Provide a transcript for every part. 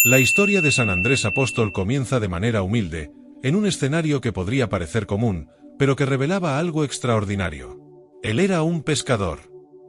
La historia de San Andrés Apóstol comienza de manera humilde, en un escenario que podría parecer común, pero que revelaba algo extraordinario. Él era un pescador.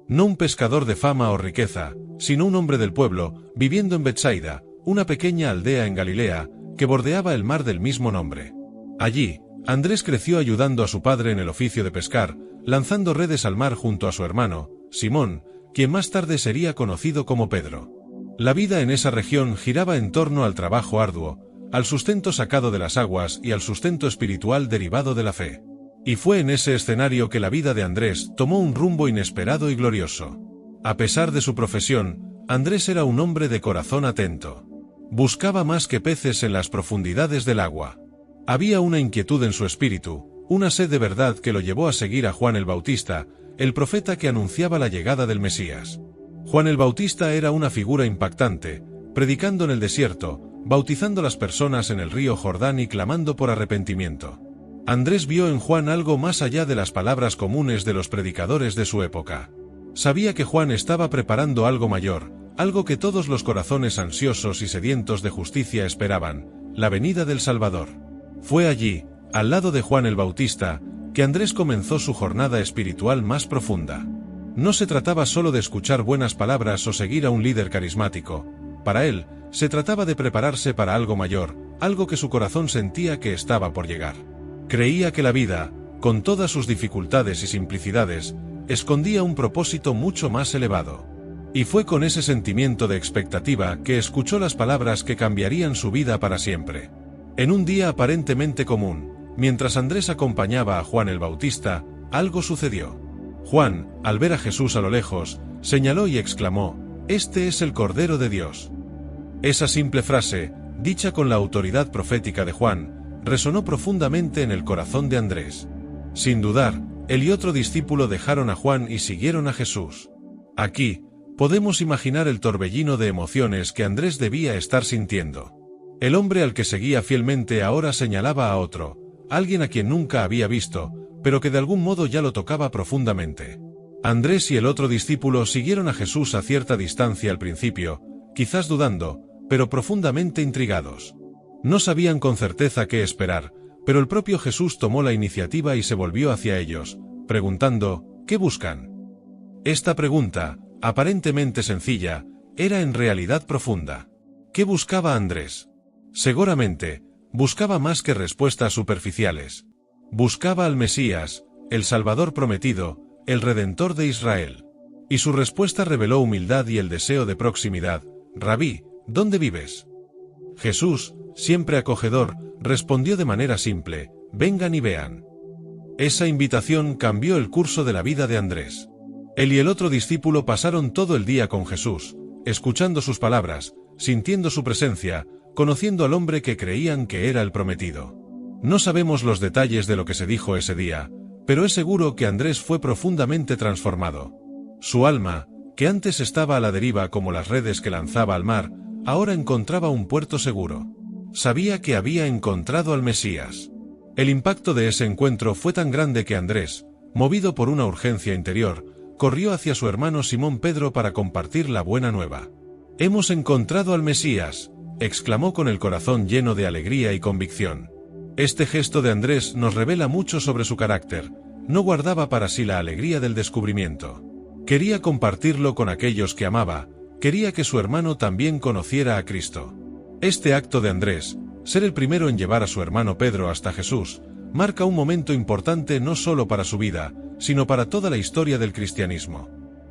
No un pescador de fama o riqueza, sino un hombre del pueblo, viviendo en Betsaida, una pequeña aldea en Galilea, que bordeaba el mar del mismo nombre. Allí, Andrés creció ayudando a su padre en el oficio de pescar, lanzando redes al mar junto a su hermano, Simón, quien más tarde sería conocido como Pedro. La vida en esa región giraba en torno al trabajo arduo, al sustento sacado de las aguas y al sustento espiritual derivado de la fe. Y fue en ese escenario que la vida de Andrés tomó un rumbo inesperado y glorioso. A pesar de su profesión, Andrés era un hombre de corazón atento. Buscaba más que peces en las profundidades del agua. Había una inquietud en su espíritu, una sed de verdad que lo llevó a seguir a Juan el Bautista, el profeta que anunciaba la llegada del Mesías. Juan el Bautista era una figura impactante, predicando en el desierto, bautizando a las personas en el río Jordán y clamando por arrepentimiento. Andrés vio en Juan algo más allá de las palabras comunes de los predicadores de su época. Sabía que Juan estaba preparando algo mayor, algo que todos los corazones ansiosos y sedientos de justicia esperaban, la venida del Salvador. Fue allí, al lado de Juan el Bautista, que Andrés comenzó su jornada espiritual más profunda. No se trataba solo de escuchar buenas palabras o seguir a un líder carismático. Para él, se trataba de prepararse para algo mayor, algo que su corazón sentía que estaba por llegar. Creía que la vida, con todas sus dificultades y simplicidades, escondía un propósito mucho más elevado. Y fue con ese sentimiento de expectativa que escuchó las palabras que cambiarían su vida para siempre. En un día aparentemente común, mientras Andrés acompañaba a Juan el Bautista, algo sucedió. Juan, al ver a Jesús a lo lejos, señaló y exclamó: «Este es el Cordero de Dios». Esa simple frase, dicha con la autoridad profética de Juan, resonó profundamente en el corazón de Andrés. Sin dudar, él y otro discípulo dejaron a Juan y siguieron a Jesús. Aquí, podemos imaginar el torbellino de emociones que Andrés debía estar sintiendo. El hombre al que seguía fielmente ahora señalaba a otro, alguien a quien nunca había visto, pero que de algún modo ya lo tocaba profundamente. Andrés y el otro discípulo siguieron a Jesús a cierta distancia al principio, quizás dudando, pero profundamente intrigados. No sabían con certeza qué esperar, pero el propio Jesús tomó la iniciativa y se volvió hacia ellos, preguntando: «¿Qué buscan?». Esta pregunta, aparentemente sencilla, era en realidad profunda. ¿Qué buscaba Andrés? Seguramente, buscaba más que respuestas superficiales. Buscaba al Mesías, el Salvador prometido, el Redentor de Israel. Y su respuesta reveló humildad y el deseo de proximidad: «Rabí, ¿dónde vives?». Jesús, siempre acogedor, respondió de manera simple: «Vengan y vean». Esa invitación cambió el curso de la vida de Andrés. Él y el otro discípulo pasaron todo el día con Jesús, escuchando sus palabras, sintiendo su presencia, conociendo al hombre que creían que era el prometido. No sabemos los detalles de lo que se dijo ese día, pero es seguro que Andrés fue profundamente transformado. Su alma, que antes estaba a la deriva como las redes que lanzaba al mar, ahora encontraba un puerto seguro. Sabía que había encontrado al Mesías. El impacto de ese encuentro fue tan grande que Andrés, movido por una urgencia interior, corrió hacia su hermano Simón Pedro para compartir la buena nueva. «Hemos encontrado al Mesías», exclamó con el corazón lleno de alegría y convicción. Este gesto de Andrés nos revela mucho sobre su carácter. No guardaba para sí la alegría del descubrimiento. Quería compartirlo con aquellos que amaba, quería que su hermano también conociera a Cristo. Este acto de Andrés, ser el primero en llevar a su hermano Pedro hasta Jesús, marca un momento importante no solo para su vida, sino para toda la historia del cristianismo.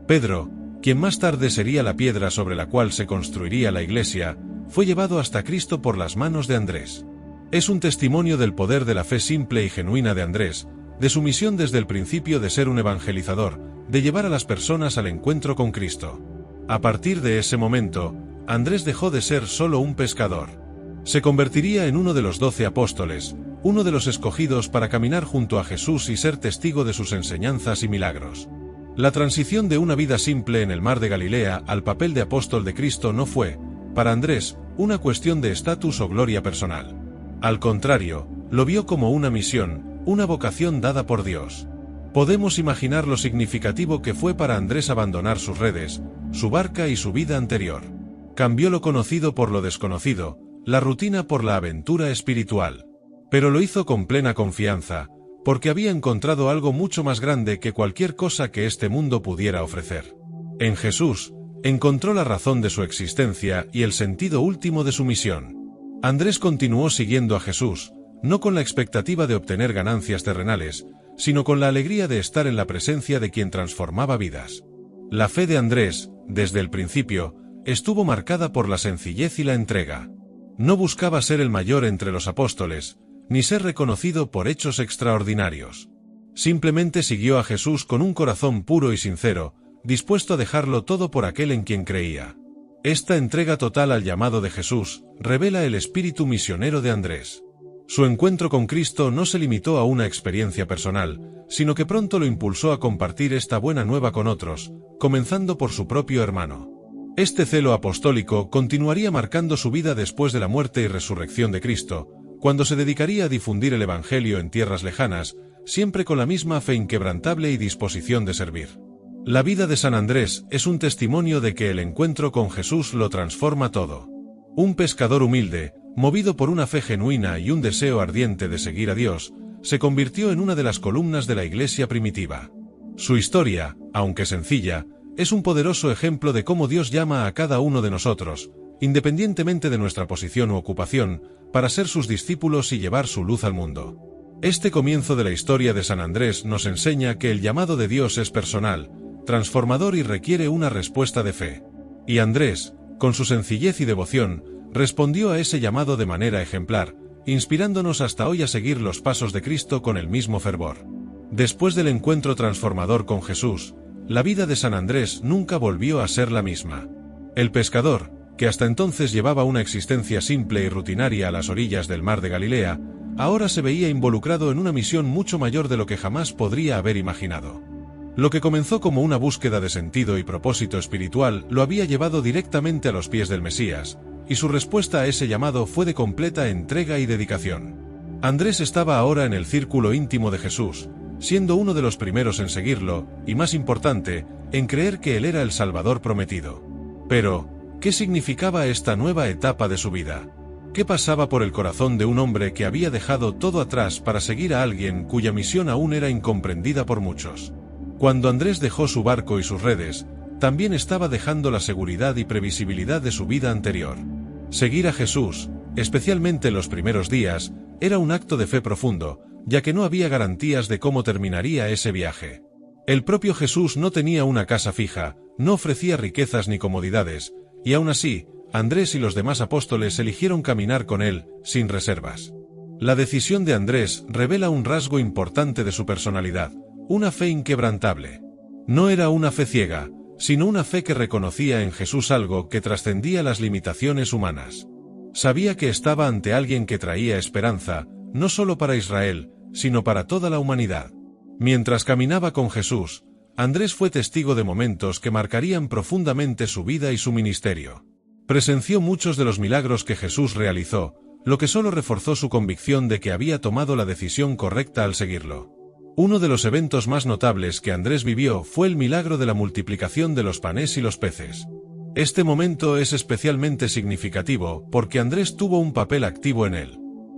Pedro, quien más tarde sería la piedra sobre la cual se construiría la iglesia, fue llevado hasta Cristo por las manos de Andrés. Es un testimonio del poder de la fe simple y genuina de Andrés, de su misión desde el principio de ser un evangelizador, de llevar a las personas al encuentro con Cristo. A partir de ese momento, Andrés dejó de ser solo un pescador. Se convertiría en uno de los 12 apóstoles, uno de los escogidos para caminar junto a Jesús y ser testigo de sus enseñanzas y milagros. La transición de una vida simple en el mar de Galilea al papel de apóstol de Cristo no fue, para Andrés, una cuestión de estatus o gloria personal. Al contrario, lo vio como una misión, una vocación dada por Dios. Podemos imaginar lo significativo que fue para Andrés abandonar sus redes, su barca y su vida anterior. Cambió lo conocido por lo desconocido, la rutina por la aventura espiritual. Pero lo hizo con plena confianza, porque había encontrado algo mucho más grande que cualquier cosa que este mundo pudiera ofrecer. En Jesús, encontró la razón de su existencia y el sentido último de su misión. Andrés continuó siguiendo a Jesús, no con la expectativa de obtener ganancias terrenales, sino con la alegría de estar en la presencia de quien transformaba vidas. La fe de Andrés, desde el principio, estuvo marcada por la sencillez y la entrega. No buscaba ser el mayor entre los apóstoles, ni ser reconocido por hechos extraordinarios. Simplemente siguió a Jesús con un corazón puro y sincero, dispuesto a dejarlo todo por aquel en quien creía. Esta entrega total al llamado de Jesús revela el espíritu misionero de Andrés. Su encuentro con Cristo no se limitó a una experiencia personal, sino que pronto lo impulsó a compartir esta buena nueva con otros, comenzando por su propio hermano. Este celo apostólico continuaría marcando su vida después de la muerte y resurrección de Cristo, cuando se dedicaría a difundir el Evangelio en tierras lejanas, siempre con la misma fe inquebrantable y disposición de servir. La vida de San Andrés es un testimonio de que el encuentro con Jesús lo transforma todo. Un pescador humilde, movido por una fe genuina y un deseo ardiente de seguir a Dios, se convirtió en una de las columnas de la Iglesia primitiva. Su historia, aunque sencilla, es un poderoso ejemplo de cómo Dios llama a cada uno de nosotros, independientemente de nuestra posición u ocupación, para ser sus discípulos y llevar su luz al mundo. Este comienzo de la historia de San Andrés nos enseña que el llamado de Dios es personal, transformador y requiere una respuesta de fe. Y Andrés, con su sencillez y devoción, respondió a ese llamado de manera ejemplar, inspirándonos hasta hoy a seguir los pasos de Cristo con el mismo fervor. Después del encuentro transformador con Jesús, la vida de San Andrés nunca volvió a ser la misma. El pescador, que hasta entonces llevaba una existencia simple y rutinaria a las orillas del mar de Galilea, ahora se veía involucrado en una misión mucho mayor de lo que jamás podría haber imaginado. Lo que comenzó como una búsqueda de sentido y propósito espiritual lo había llevado directamente a los pies del Mesías, y su respuesta a ese llamado fue de completa entrega y dedicación. Andrés estaba ahora en el círculo íntimo de Jesús, siendo uno de los primeros en seguirlo, y más importante, en creer que él era el Salvador prometido. Pero, ¿qué significaba esta nueva etapa de su vida? ¿Qué pasaba por el corazón de un hombre que había dejado todo atrás para seguir a alguien cuya misión aún era incomprendida por muchos? Cuando Andrés dejó su barco y sus redes, también estaba dejando la seguridad y previsibilidad de su vida anterior. Seguir a Jesús, especialmente en los primeros días, era un acto de fe profundo, ya que no había garantías de cómo terminaría ese viaje. El propio Jesús no tenía una casa fija, no ofrecía riquezas ni comodidades, y aún así, Andrés y los demás apóstoles eligieron caminar con él, sin reservas. La decisión de Andrés revela un rasgo importante de su personalidad, una fe inquebrantable. No era una fe ciega, sino una fe que reconocía en Jesús algo que trascendía las limitaciones humanas. Sabía que estaba ante alguien que traía esperanza, no solo para Israel, sino para toda la humanidad. Mientras caminaba con Jesús, Andrés fue testigo de momentos que marcarían profundamente su vida y su ministerio. Presenció muchos de los milagros que Jesús realizó, lo que solo reforzó su convicción de que había tomado la decisión correcta al seguirlo. Uno de los eventos más notables que Andrés vivió fue el milagro de la multiplicación de los panes y los peces. Este momento es especialmente significativo porque Andrés tuvo un papel activo en él.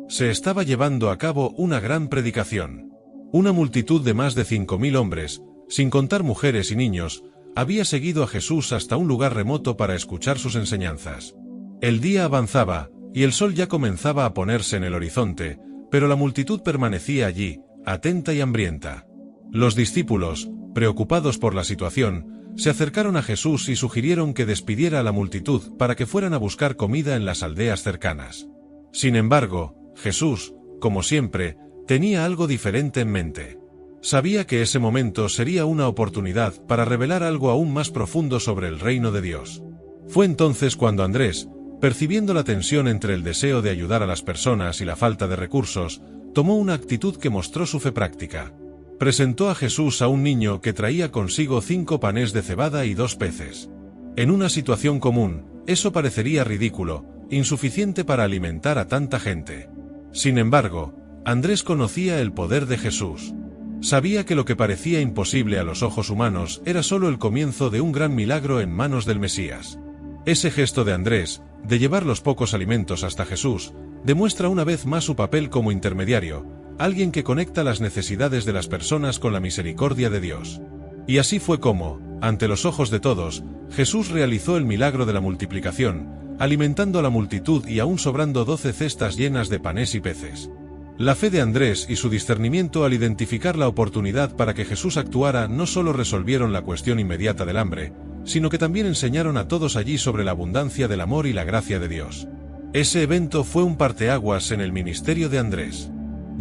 Se estaba llevando a cabo una gran predicación. Una multitud de más de 5.000 hombres, sin contar mujeres y niños, había seguido a Jesús hasta un lugar remoto para escuchar sus enseñanzas. El día avanzaba, y el sol ya comenzaba a ponerse en el horizonte, pero la multitud permanecía allí, atenta y hambrienta. Los discípulos, preocupados por la situación, se acercaron a Jesús y sugirieron que despidiera a la multitud para que fueran a buscar comida en las aldeas cercanas. Sin embargo, Jesús, como siempre, tenía algo diferente en mente. Sabía que ese momento sería una oportunidad para revelar algo aún más profundo sobre el reino de Dios. Fue entonces cuando Andrés, percibiendo la tensión entre el deseo de ayudar a las personas y la falta de recursos, tomó una actitud que mostró su fe práctica. Presentó a Jesús a un niño que traía consigo 5 panes de cebada y 2 peces. En una situación común, eso parecería ridículo, insuficiente para alimentar a tanta gente. Sin embargo, Andrés conocía el poder de Jesús. Sabía que lo que parecía imposible a los ojos humanos era solo el comienzo de un gran milagro en manos del Mesías. Ese gesto de Andrés, de llevar los pocos alimentos hasta Jesús, demuestra una vez más su papel como intermediario, alguien que conecta las necesidades de las personas con la misericordia de Dios. Y así fue como, ante los ojos de todos, Jesús realizó el milagro de la multiplicación, alimentando a la multitud y aún sobrando 12 cestas llenas de panes y peces. La fe de Andrés y su discernimiento al identificar la oportunidad para que Jesús actuara no solo resolvieron la cuestión inmediata del hambre, sino que también enseñaron a todos allí sobre la abundancia del amor y la gracia de Dios. Ese evento fue un parteaguas en el ministerio de Andrés.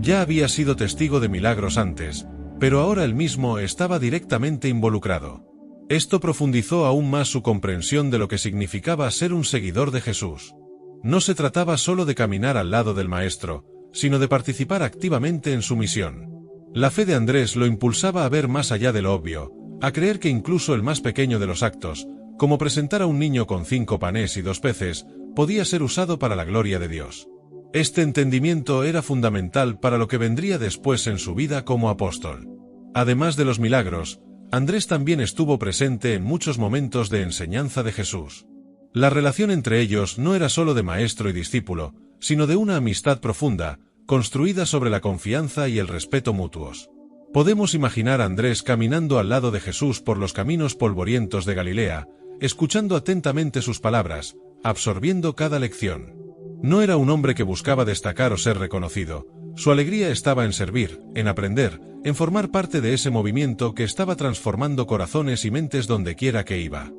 Ya había sido testigo de milagros antes, pero ahora él mismo estaba directamente involucrado. Esto profundizó aún más su comprensión de lo que significaba ser un seguidor de Jesús. No se trataba solo de caminar al lado del Maestro, sino de participar activamente en su misión. La fe de Andrés lo impulsaba a ver más allá de lo obvio, a creer que incluso el más pequeño de los actos, como presentar a un niño con 5 panes y 2 peces, podía ser usado para la gloria de Dios. Este entendimiento era fundamental para lo que vendría después en su vida como apóstol. Además de los milagros, Andrés también estuvo presente en muchos momentos de enseñanza de Jesús. La relación entre ellos no era solo de maestro y discípulo, sino de una amistad profunda, construida sobre la confianza y el respeto mutuos. Podemos imaginar a Andrés caminando al lado de Jesús por los caminos polvorientos de Galilea, escuchando atentamente sus palabras, absorbiendo cada lección. No era un hombre que buscaba destacar o ser reconocido. Su alegría estaba en servir, en aprender, en formar parte de ese movimiento que estaba transformando corazones y mentes donde quiera que iba.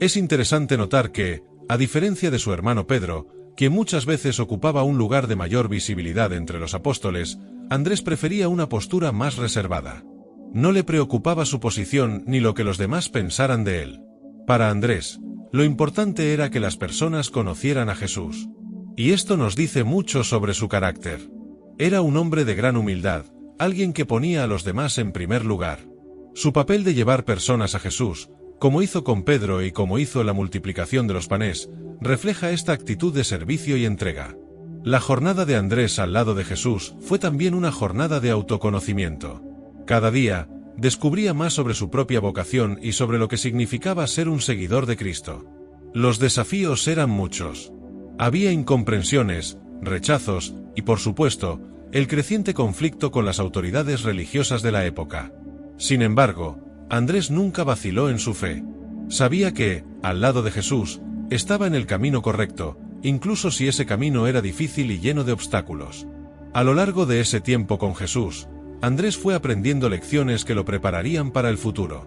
Es interesante notar que, a diferencia de su hermano Pedro, quien muchas veces ocupaba un lugar de mayor visibilidad entre los apóstoles, Andrés prefería una postura más reservada. No le preocupaba su posición ni lo que los demás pensaran de él. Para Andrés, lo importante era que las personas conocieran a Jesús. Y esto nos dice mucho sobre su carácter. Era un hombre de gran humildad, alguien que ponía a los demás en primer lugar. Su papel de llevar personas a Jesús, como hizo con Pedro y como hizo en la multiplicación de los panes, refleja esta actitud de servicio y entrega. La jornada de Andrés al lado de Jesús fue también una jornada de autoconocimiento. Cada día, descubría más sobre su propia vocación y sobre lo que significaba ser un seguidor de Cristo. Los desafíos eran muchos. Había incomprensiones, rechazos y, por supuesto, el creciente conflicto con las autoridades religiosas de la época. Sin embargo, Andrés nunca vaciló en su fe. Sabía que, al lado de Jesús, estaba en el camino correcto, incluso si ese camino era difícil y lleno de obstáculos. A lo largo de ese tiempo con Jesús, Andrés fue aprendiendo lecciones que lo prepararían para el futuro.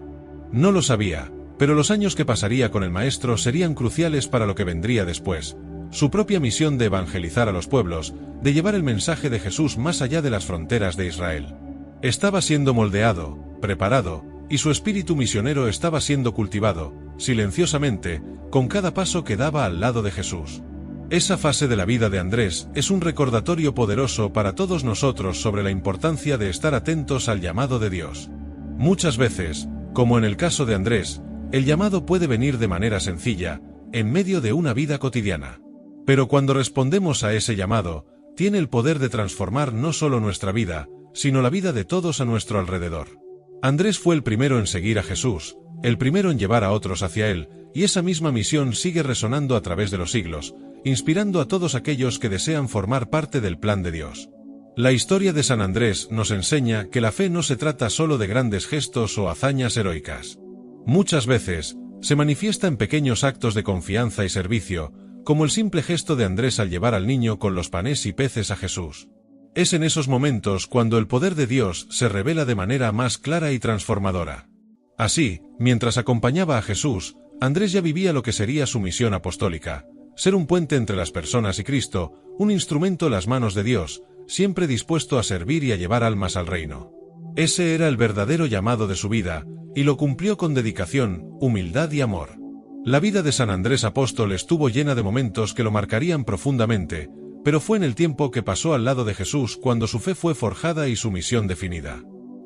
No lo sabía, pero los años que pasaría con el Maestro serían cruciales para lo que vendría después. Su propia misión de evangelizar a los pueblos, de llevar el mensaje de Jesús más allá de las fronteras de Israel. Estaba siendo moldeado, preparado, y su espíritu misionero estaba siendo cultivado, silenciosamente, con cada paso que daba al lado de Jesús. Esa fase de la vida de Andrés es un recordatorio poderoso para todos nosotros sobre la importancia de estar atentos al llamado de Dios. Muchas veces, como en el caso de Andrés, el llamado puede venir de manera sencilla, en medio de una vida cotidiana. Pero cuando respondemos a ese llamado, tiene el poder de transformar no solo nuestra vida, sino la vida de todos a nuestro alrededor. Andrés fue el primero en seguir a Jesús, el primero en llevar a otros hacia él, y esa misma misión sigue resonando a través de los siglos, inspirando a todos aquellos que desean formar parte del plan de Dios. La historia de San Andrés nos enseña que la fe no se trata solo de grandes gestos o hazañas heroicas. Muchas veces, se manifiesta en pequeños actos de confianza y servicio, como el simple gesto de Andrés al llevar al niño con los panes y peces a Jesús. Es en esos momentos cuando el poder de Dios se revela de manera más clara y transformadora. Así, mientras acompañaba a Jesús, Andrés ya vivía lo que sería su misión apostólica, ser un puente entre las personas y Cristo, un instrumento en las manos de Dios, siempre dispuesto a servir y a llevar almas al reino. Ese era el verdadero llamado de su vida, y lo cumplió con dedicación, humildad y amor. La vida de San Andrés Apóstol estuvo llena de momentos que lo marcarían profundamente, pero fue en el tiempo que pasó al lado de Jesús cuando su fe fue forjada y su misión definida.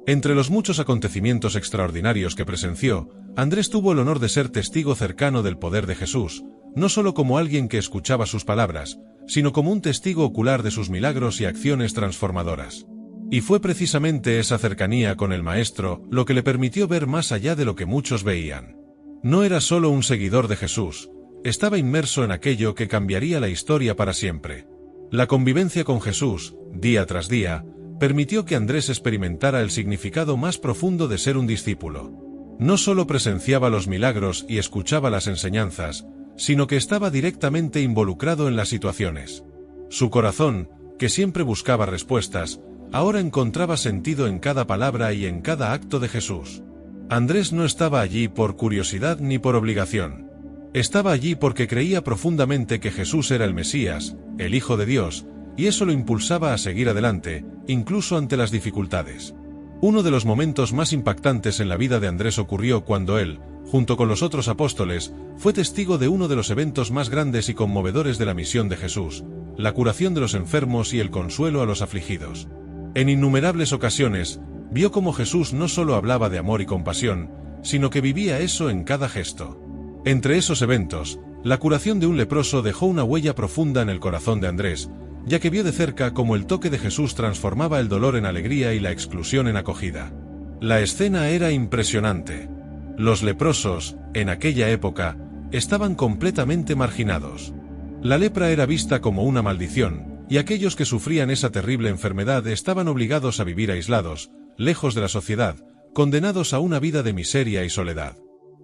Entre los muchos acontecimientos extraordinarios que presenció, Andrés tuvo el honor de ser testigo cercano del poder de Jesús, no solo como alguien que escuchaba sus palabras, sino como un testigo ocular de sus milagros y acciones transformadoras. Y fue precisamente esa cercanía con el Maestro lo que le permitió ver más allá de lo que muchos veían. No era solo un seguidor de Jesús, estaba inmerso en aquello que cambiaría la historia para siempre. La convivencia con Jesús, día tras día, permitió que Andrés experimentara el significado más profundo de ser un discípulo. No solo presenciaba los milagros y escuchaba las enseñanzas, sino que estaba directamente involucrado en las situaciones. Su corazón, que siempre buscaba respuestas, ahora encontraba sentido en cada palabra y en cada acto de Jesús. Andrés no estaba allí por curiosidad ni por obligación. Estaba allí porque creía profundamente que Jesús era el Mesías, el Hijo de Dios, y eso lo impulsaba a seguir adelante, incluso ante las dificultades. Uno de los momentos más impactantes en la vida de Andrés ocurrió cuando él, junto con los otros apóstoles, fue testigo de uno de los eventos más grandes y conmovedores de la misión de Jesús, la curación de los enfermos y el consuelo a los afligidos. En innumerables ocasiones, vio cómo Jesús no solo hablaba de amor y compasión, sino que vivía eso en cada gesto. Entre esos eventos, la curación de un leproso dejó una huella profunda en el corazón de Andrés, ya que vio de cerca cómo el toque de Jesús transformaba el dolor en alegría y la exclusión en acogida. La escena era impresionante. Los leprosos, en aquella época, estaban completamente marginados. La lepra era vista como una maldición, y aquellos que sufrían esa terrible enfermedad estaban obligados a vivir aislados, lejos de la sociedad, condenados a una vida de miseria y soledad.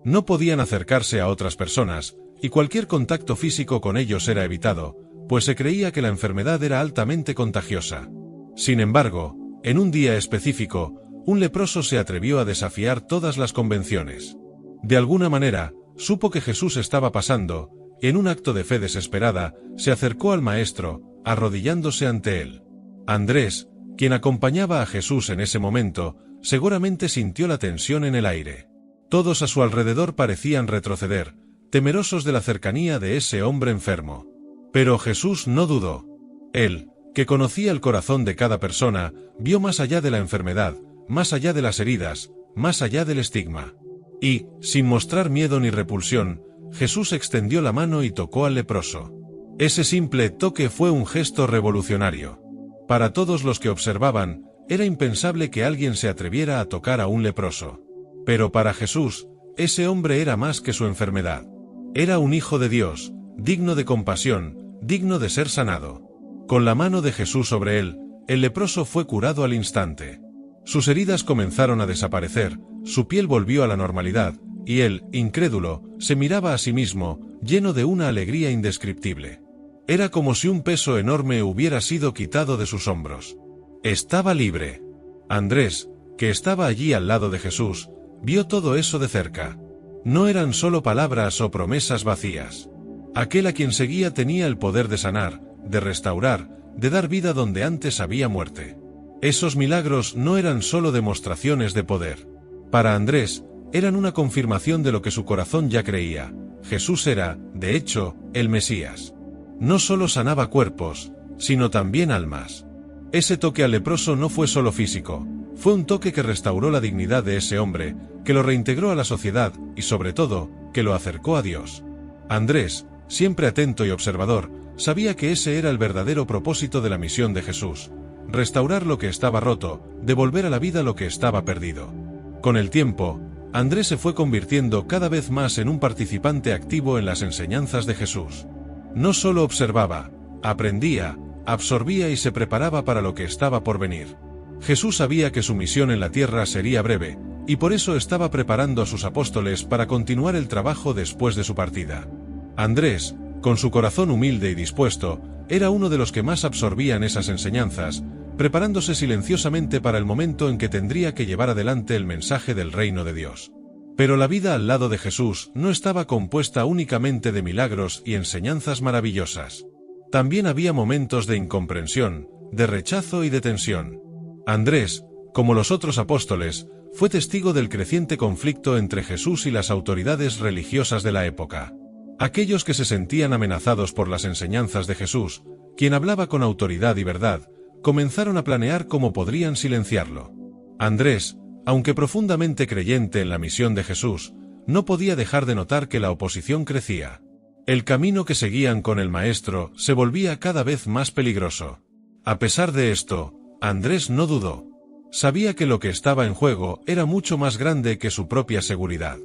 No podían acercarse a otras personas, y cualquier contacto físico con ellos era evitado, pues se creía que la enfermedad era altamente contagiosa. Sin embargo, en un día específico, un leproso se atrevió a desafiar todas las convenciones. De alguna manera, supo que Jesús estaba pasando, y en un acto de fe desesperada, se acercó al Maestro, arrodillándose ante él. Andrés, quien acompañaba a Jesús en ese momento, seguramente sintió la tensión en el aire. Todos a su alrededor parecían retroceder, temerosos de la cercanía de ese hombre enfermo. Pero Jesús no dudó. Él, que conocía el corazón de cada persona, vio más allá de la enfermedad, más allá de las heridas, más allá del estigma. Y, sin mostrar miedo ni repulsión, Jesús extendió la mano y tocó al leproso. Ese simple toque fue un gesto revolucionario. Para todos los que observaban, era impensable que alguien se atreviera a tocar a un leproso. Pero para Jesús, ese hombre era más que su enfermedad. Era un hijo de Dios, digno de compasión, digno de ser sanado. Con la mano de Jesús sobre él, el leproso fue curado al instante. Sus heridas comenzaron a desaparecer, su piel volvió a la normalidad, y él, incrédulo, se miraba a sí mismo, lleno de una alegría indescriptible. Era como si un peso enorme hubiera sido quitado de sus hombros. Estaba libre. Andrés, que estaba allí al lado de Jesús, vio todo eso de cerca. No eran solo palabras o promesas vacías. Aquel a quien seguía tenía el poder de sanar, de restaurar, de dar vida donde antes había muerte. Esos milagros no eran solo demostraciones de poder. Para Andrés, eran una confirmación de lo que su corazón ya creía. Jesús era, de hecho, el Mesías. No solo sanaba cuerpos, sino también almas. Ese toque al leproso no fue solo físico, fue un toque que restauró la dignidad de ese hombre, que lo reintegró a la sociedad y, sobre todo, que lo acercó a Dios. Andrés, siempre atento y observador, sabía que ese era el verdadero propósito de la misión de Jesús: restaurar lo que estaba roto, devolver a la vida lo que estaba perdido. Con el tiempo, Andrés se fue convirtiendo cada vez más en un participante activo en las enseñanzas de Jesús. No solo observaba, aprendía, absorbía y se preparaba para lo que estaba por venir. Jesús sabía que su misión en la tierra sería breve, y por eso estaba preparando a sus apóstoles para continuar el trabajo después de su partida. Andrés, con su corazón humilde y dispuesto, era uno de los que más absorbían esas enseñanzas, preparándose silenciosamente para el momento en que tendría que llevar adelante el mensaje del reino de Dios. Pero la vida al lado de Jesús no estaba compuesta únicamente de milagros y enseñanzas maravillosas. También había momentos de incomprensión, de rechazo y de tensión. Andrés, como los otros apóstoles, fue testigo del creciente conflicto entre Jesús y las autoridades religiosas de la época. Aquellos que se sentían amenazados por las enseñanzas de Jesús, quien hablaba con autoridad y verdad, comenzaron a planear cómo podrían silenciarlo. Andrés, aunque profundamente creyente en la misión de Jesús, no podía dejar de notar que la oposición crecía. El camino que seguían con el Maestro se volvía cada vez más peligroso. A pesar de esto, Andrés no dudó. Sabía que lo que estaba en juego era mucho más grande que su propia seguridad.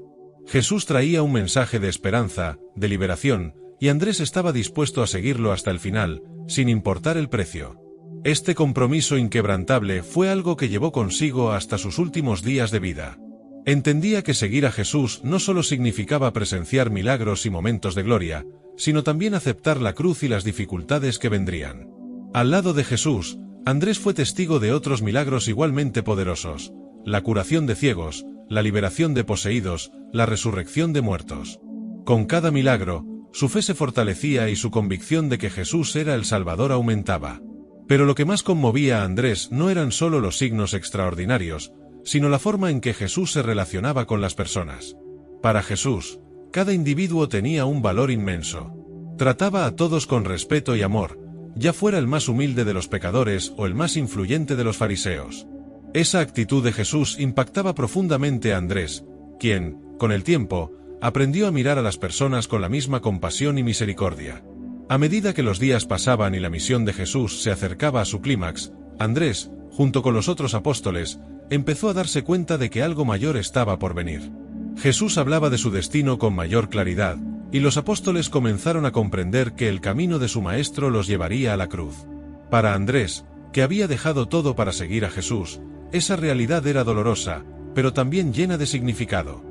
Jesús traía un mensaje de esperanza, de liberación, y Andrés estaba dispuesto a seguirlo hasta el final, sin importar el precio. Este compromiso inquebrantable fue algo que llevó consigo hasta sus últimos días de vida. Entendía que seguir a Jesús no solo significaba presenciar milagros y momentos de gloria, sino también aceptar la cruz y las dificultades que vendrían. Al lado de Jesús, Andrés fue testigo de otros milagros igualmente poderosos: la curación de ciegos, la liberación de poseídos, la resurrección de muertos. Con cada milagro, su fe se fortalecía y su convicción de que Jesús era el Salvador aumentaba. Pero lo que más conmovía a Andrés no eran solo los signos extraordinarios, sino la forma en que Jesús se relacionaba con las personas. Para Jesús, cada individuo tenía un valor inmenso. Trataba a todos con respeto y amor, ya fuera el más humilde de los pecadores o el más influyente de los fariseos. Esa actitud de Jesús impactaba profundamente a Andrés, quien, con el tiempo, aprendió a mirar a las personas con la misma compasión y misericordia. A medida que los días pasaban y la misión de Jesús se acercaba a su clímax, Andrés, junto con los otros apóstoles, empezó a darse cuenta de que algo mayor estaba por venir. Jesús hablaba de su destino con mayor claridad, y los apóstoles comenzaron a comprender que el camino de su maestro los llevaría a la cruz. Para Andrés, que había dejado todo para seguir a Jesús, esa realidad era dolorosa, pero también llena de significado.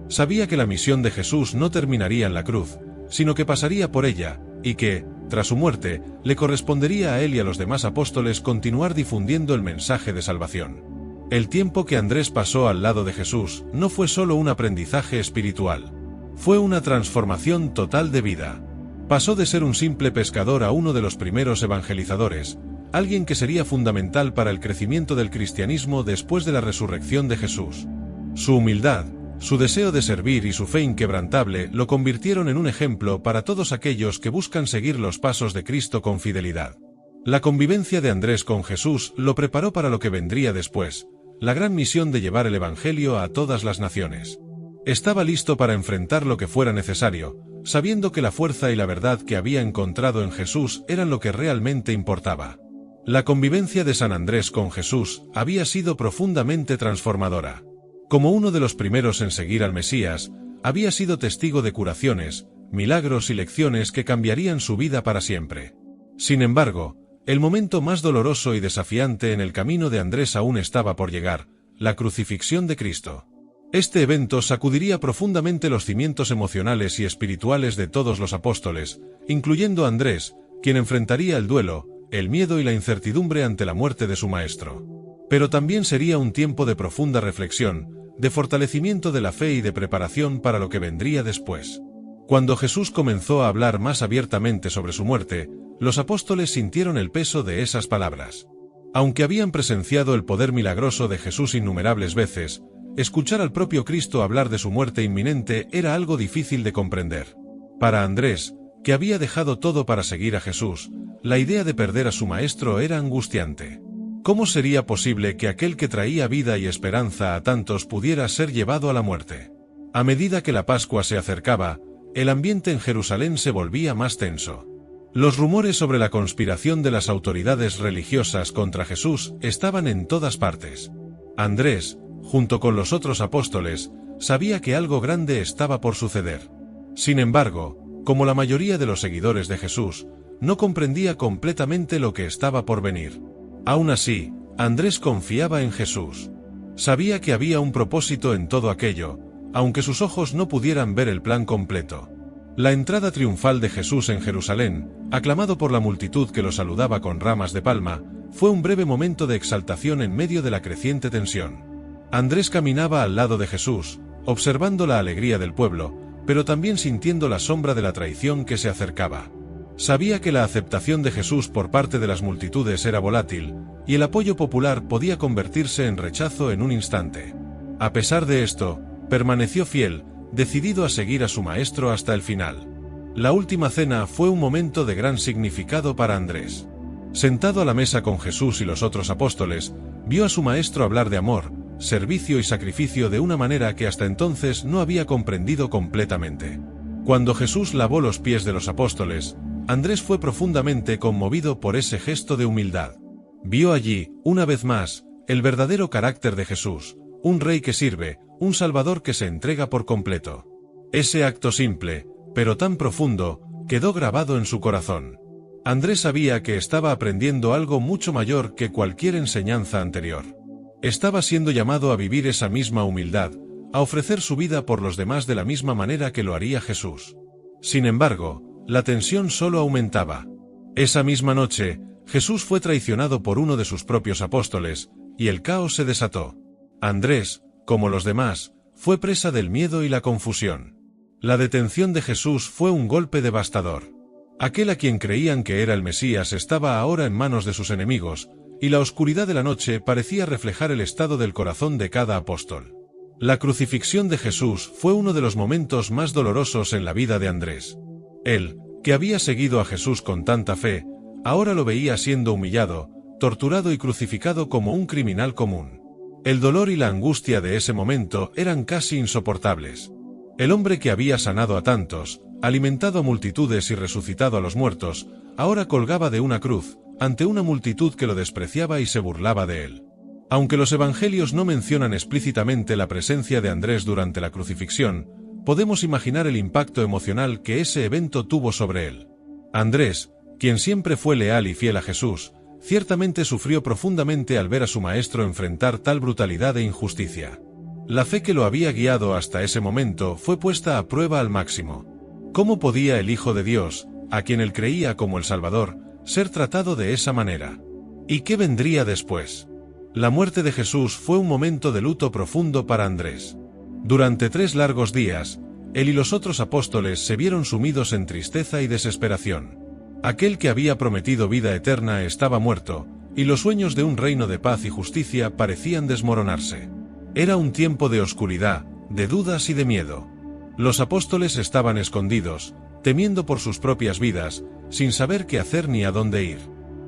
Sabía que la misión de Jesús no terminaría en la cruz, sino que pasaría por ella, y que, tras su muerte, le correspondería a él y a los demás apóstoles continuar difundiendo el mensaje de salvación. El tiempo que Andrés pasó al lado de Jesús no fue solo un aprendizaje espiritual. Fue una transformación total de vida. Pasó de ser un simple pescador a uno de los primeros evangelizadores, alguien que sería fundamental para el crecimiento del cristianismo después de la resurrección de Jesús. Su humildad, su deseo de servir y su fe inquebrantable lo convirtieron en un ejemplo para todos aquellos que buscan seguir los pasos de Cristo con fidelidad. La convivencia de Andrés con Jesús lo preparó para lo que vendría después, la gran misión de llevar el Evangelio a todas las naciones. Estaba listo para enfrentar lo que fuera necesario, sabiendo que la fuerza y la verdad que había encontrado en Jesús eran lo que realmente importaba. La convivencia de San Andrés con Jesús había sido profundamente transformadora. Como uno de los primeros en seguir al Mesías, había sido testigo de curaciones, milagros y lecciones que cambiarían su vida para siempre. Sin embargo, el momento más doloroso y desafiante en el camino de Andrés aún estaba por llegar: la crucifixión de Cristo. Este evento sacudiría profundamente los cimientos emocionales y espirituales de todos los apóstoles, incluyendo a Andrés, quien enfrentaría el duelo, el miedo y la incertidumbre ante la muerte de su maestro. Pero también sería un tiempo de profunda reflexión, de fortalecimiento de la fe y de preparación para lo que vendría después. Cuando Jesús comenzó a hablar más abiertamente sobre su muerte, los apóstoles sintieron el peso de esas palabras. Aunque habían presenciado el poder milagroso de Jesús innumerables veces, escuchar al propio Cristo hablar de su muerte inminente era algo difícil de comprender. Para Andrés, que había dejado todo para seguir a Jesús, la idea de perder a su maestro era angustiante. ¿Cómo sería posible que aquel que traía vida y esperanza a tantos pudiera ser llevado a la muerte? A medida que la Pascua se acercaba, el ambiente en Jerusalén se volvía más tenso. Los rumores sobre la conspiración de las autoridades religiosas contra Jesús estaban en todas partes. Andrés, junto con los otros apóstoles, sabía que algo grande estaba por suceder. Sin embargo, como la mayoría de los seguidores de Jesús, no comprendía completamente lo que estaba por venir. Aún así, Andrés confiaba en Jesús. Sabía que había un propósito en todo aquello, aunque sus ojos no pudieran ver el plan completo. La entrada triunfal de Jesús en Jerusalén, aclamado por la multitud que lo saludaba con ramas de palma, fue un breve momento de exaltación en medio de la creciente tensión. Andrés caminaba al lado de Jesús, observando la alegría del pueblo, pero también sintiendo la sombra de la traición que se acercaba. Sabía que la aceptación de Jesús por parte de las multitudes era volátil, y el apoyo popular podía convertirse en rechazo en un instante. A pesar de esto, permaneció fiel, decidido a seguir a su maestro hasta el final. La última cena fue un momento de gran significado para Andrés. Sentado a la mesa con Jesús y los otros apóstoles, vio a su maestro hablar de amor, servicio y sacrificio de una manera que hasta entonces no había comprendido completamente. Cuando Jesús lavó los pies de los apóstoles, Andrés fue profundamente conmovido por ese gesto de humildad. Vio allí, una vez más, el verdadero carácter de Jesús, un rey que sirve, un salvador que se entrega por completo. Ese acto simple, pero tan profundo, quedó grabado en su corazón. Andrés sabía que estaba aprendiendo algo mucho mayor que cualquier enseñanza anterior. Estaba siendo llamado a vivir esa misma humildad, a ofrecer su vida por los demás de la misma manera que lo haría Jesús. Sin embargo, la tensión solo aumentaba. Esa misma noche, Jesús fue traicionado por uno de sus propios apóstoles, y el caos se desató. Andrés, como los demás, fue presa del miedo y la confusión. La detención de Jesús fue un golpe devastador. Aquel a quien creían que era el Mesías estaba ahora en manos de sus enemigos, y la oscuridad de la noche parecía reflejar el estado del corazón de cada apóstol. La crucifixión de Jesús fue uno de los momentos más dolorosos en la vida de Andrés. Él, que había seguido a Jesús con tanta fe, ahora lo veía siendo humillado, torturado y crucificado como un criminal común. El dolor y la angustia de ese momento eran casi insoportables. El hombre que había sanado a tantos, alimentado a multitudes y resucitado a los muertos, ahora colgaba de una cruz, ante una multitud que lo despreciaba y se burlaba de él. Aunque los evangelios no mencionan explícitamente la presencia de Andrés durante la crucifixión, podemos imaginar el impacto emocional que ese evento tuvo sobre él. Andrés, quien siempre fue leal y fiel a Jesús, ciertamente sufrió profundamente al ver a su maestro enfrentar tal brutalidad e injusticia. La fe que lo había guiado hasta ese momento fue puesta a prueba al máximo. ¿Cómo podía el Hijo de Dios, a quien él creía como el Salvador, ser tratado de esa manera? ¿Y qué vendría después? La muerte de Jesús fue un momento de luto profundo para Andrés. Durante 3 largos días, él y los otros apóstoles se vieron sumidos en tristeza y desesperación. Aquel que había prometido vida eterna estaba muerto, y los sueños de un reino de paz y justicia parecían desmoronarse. Era un tiempo de oscuridad, de dudas y de miedo. Los apóstoles estaban escondidos, temiendo por sus propias vidas, sin saber qué hacer ni a dónde ir.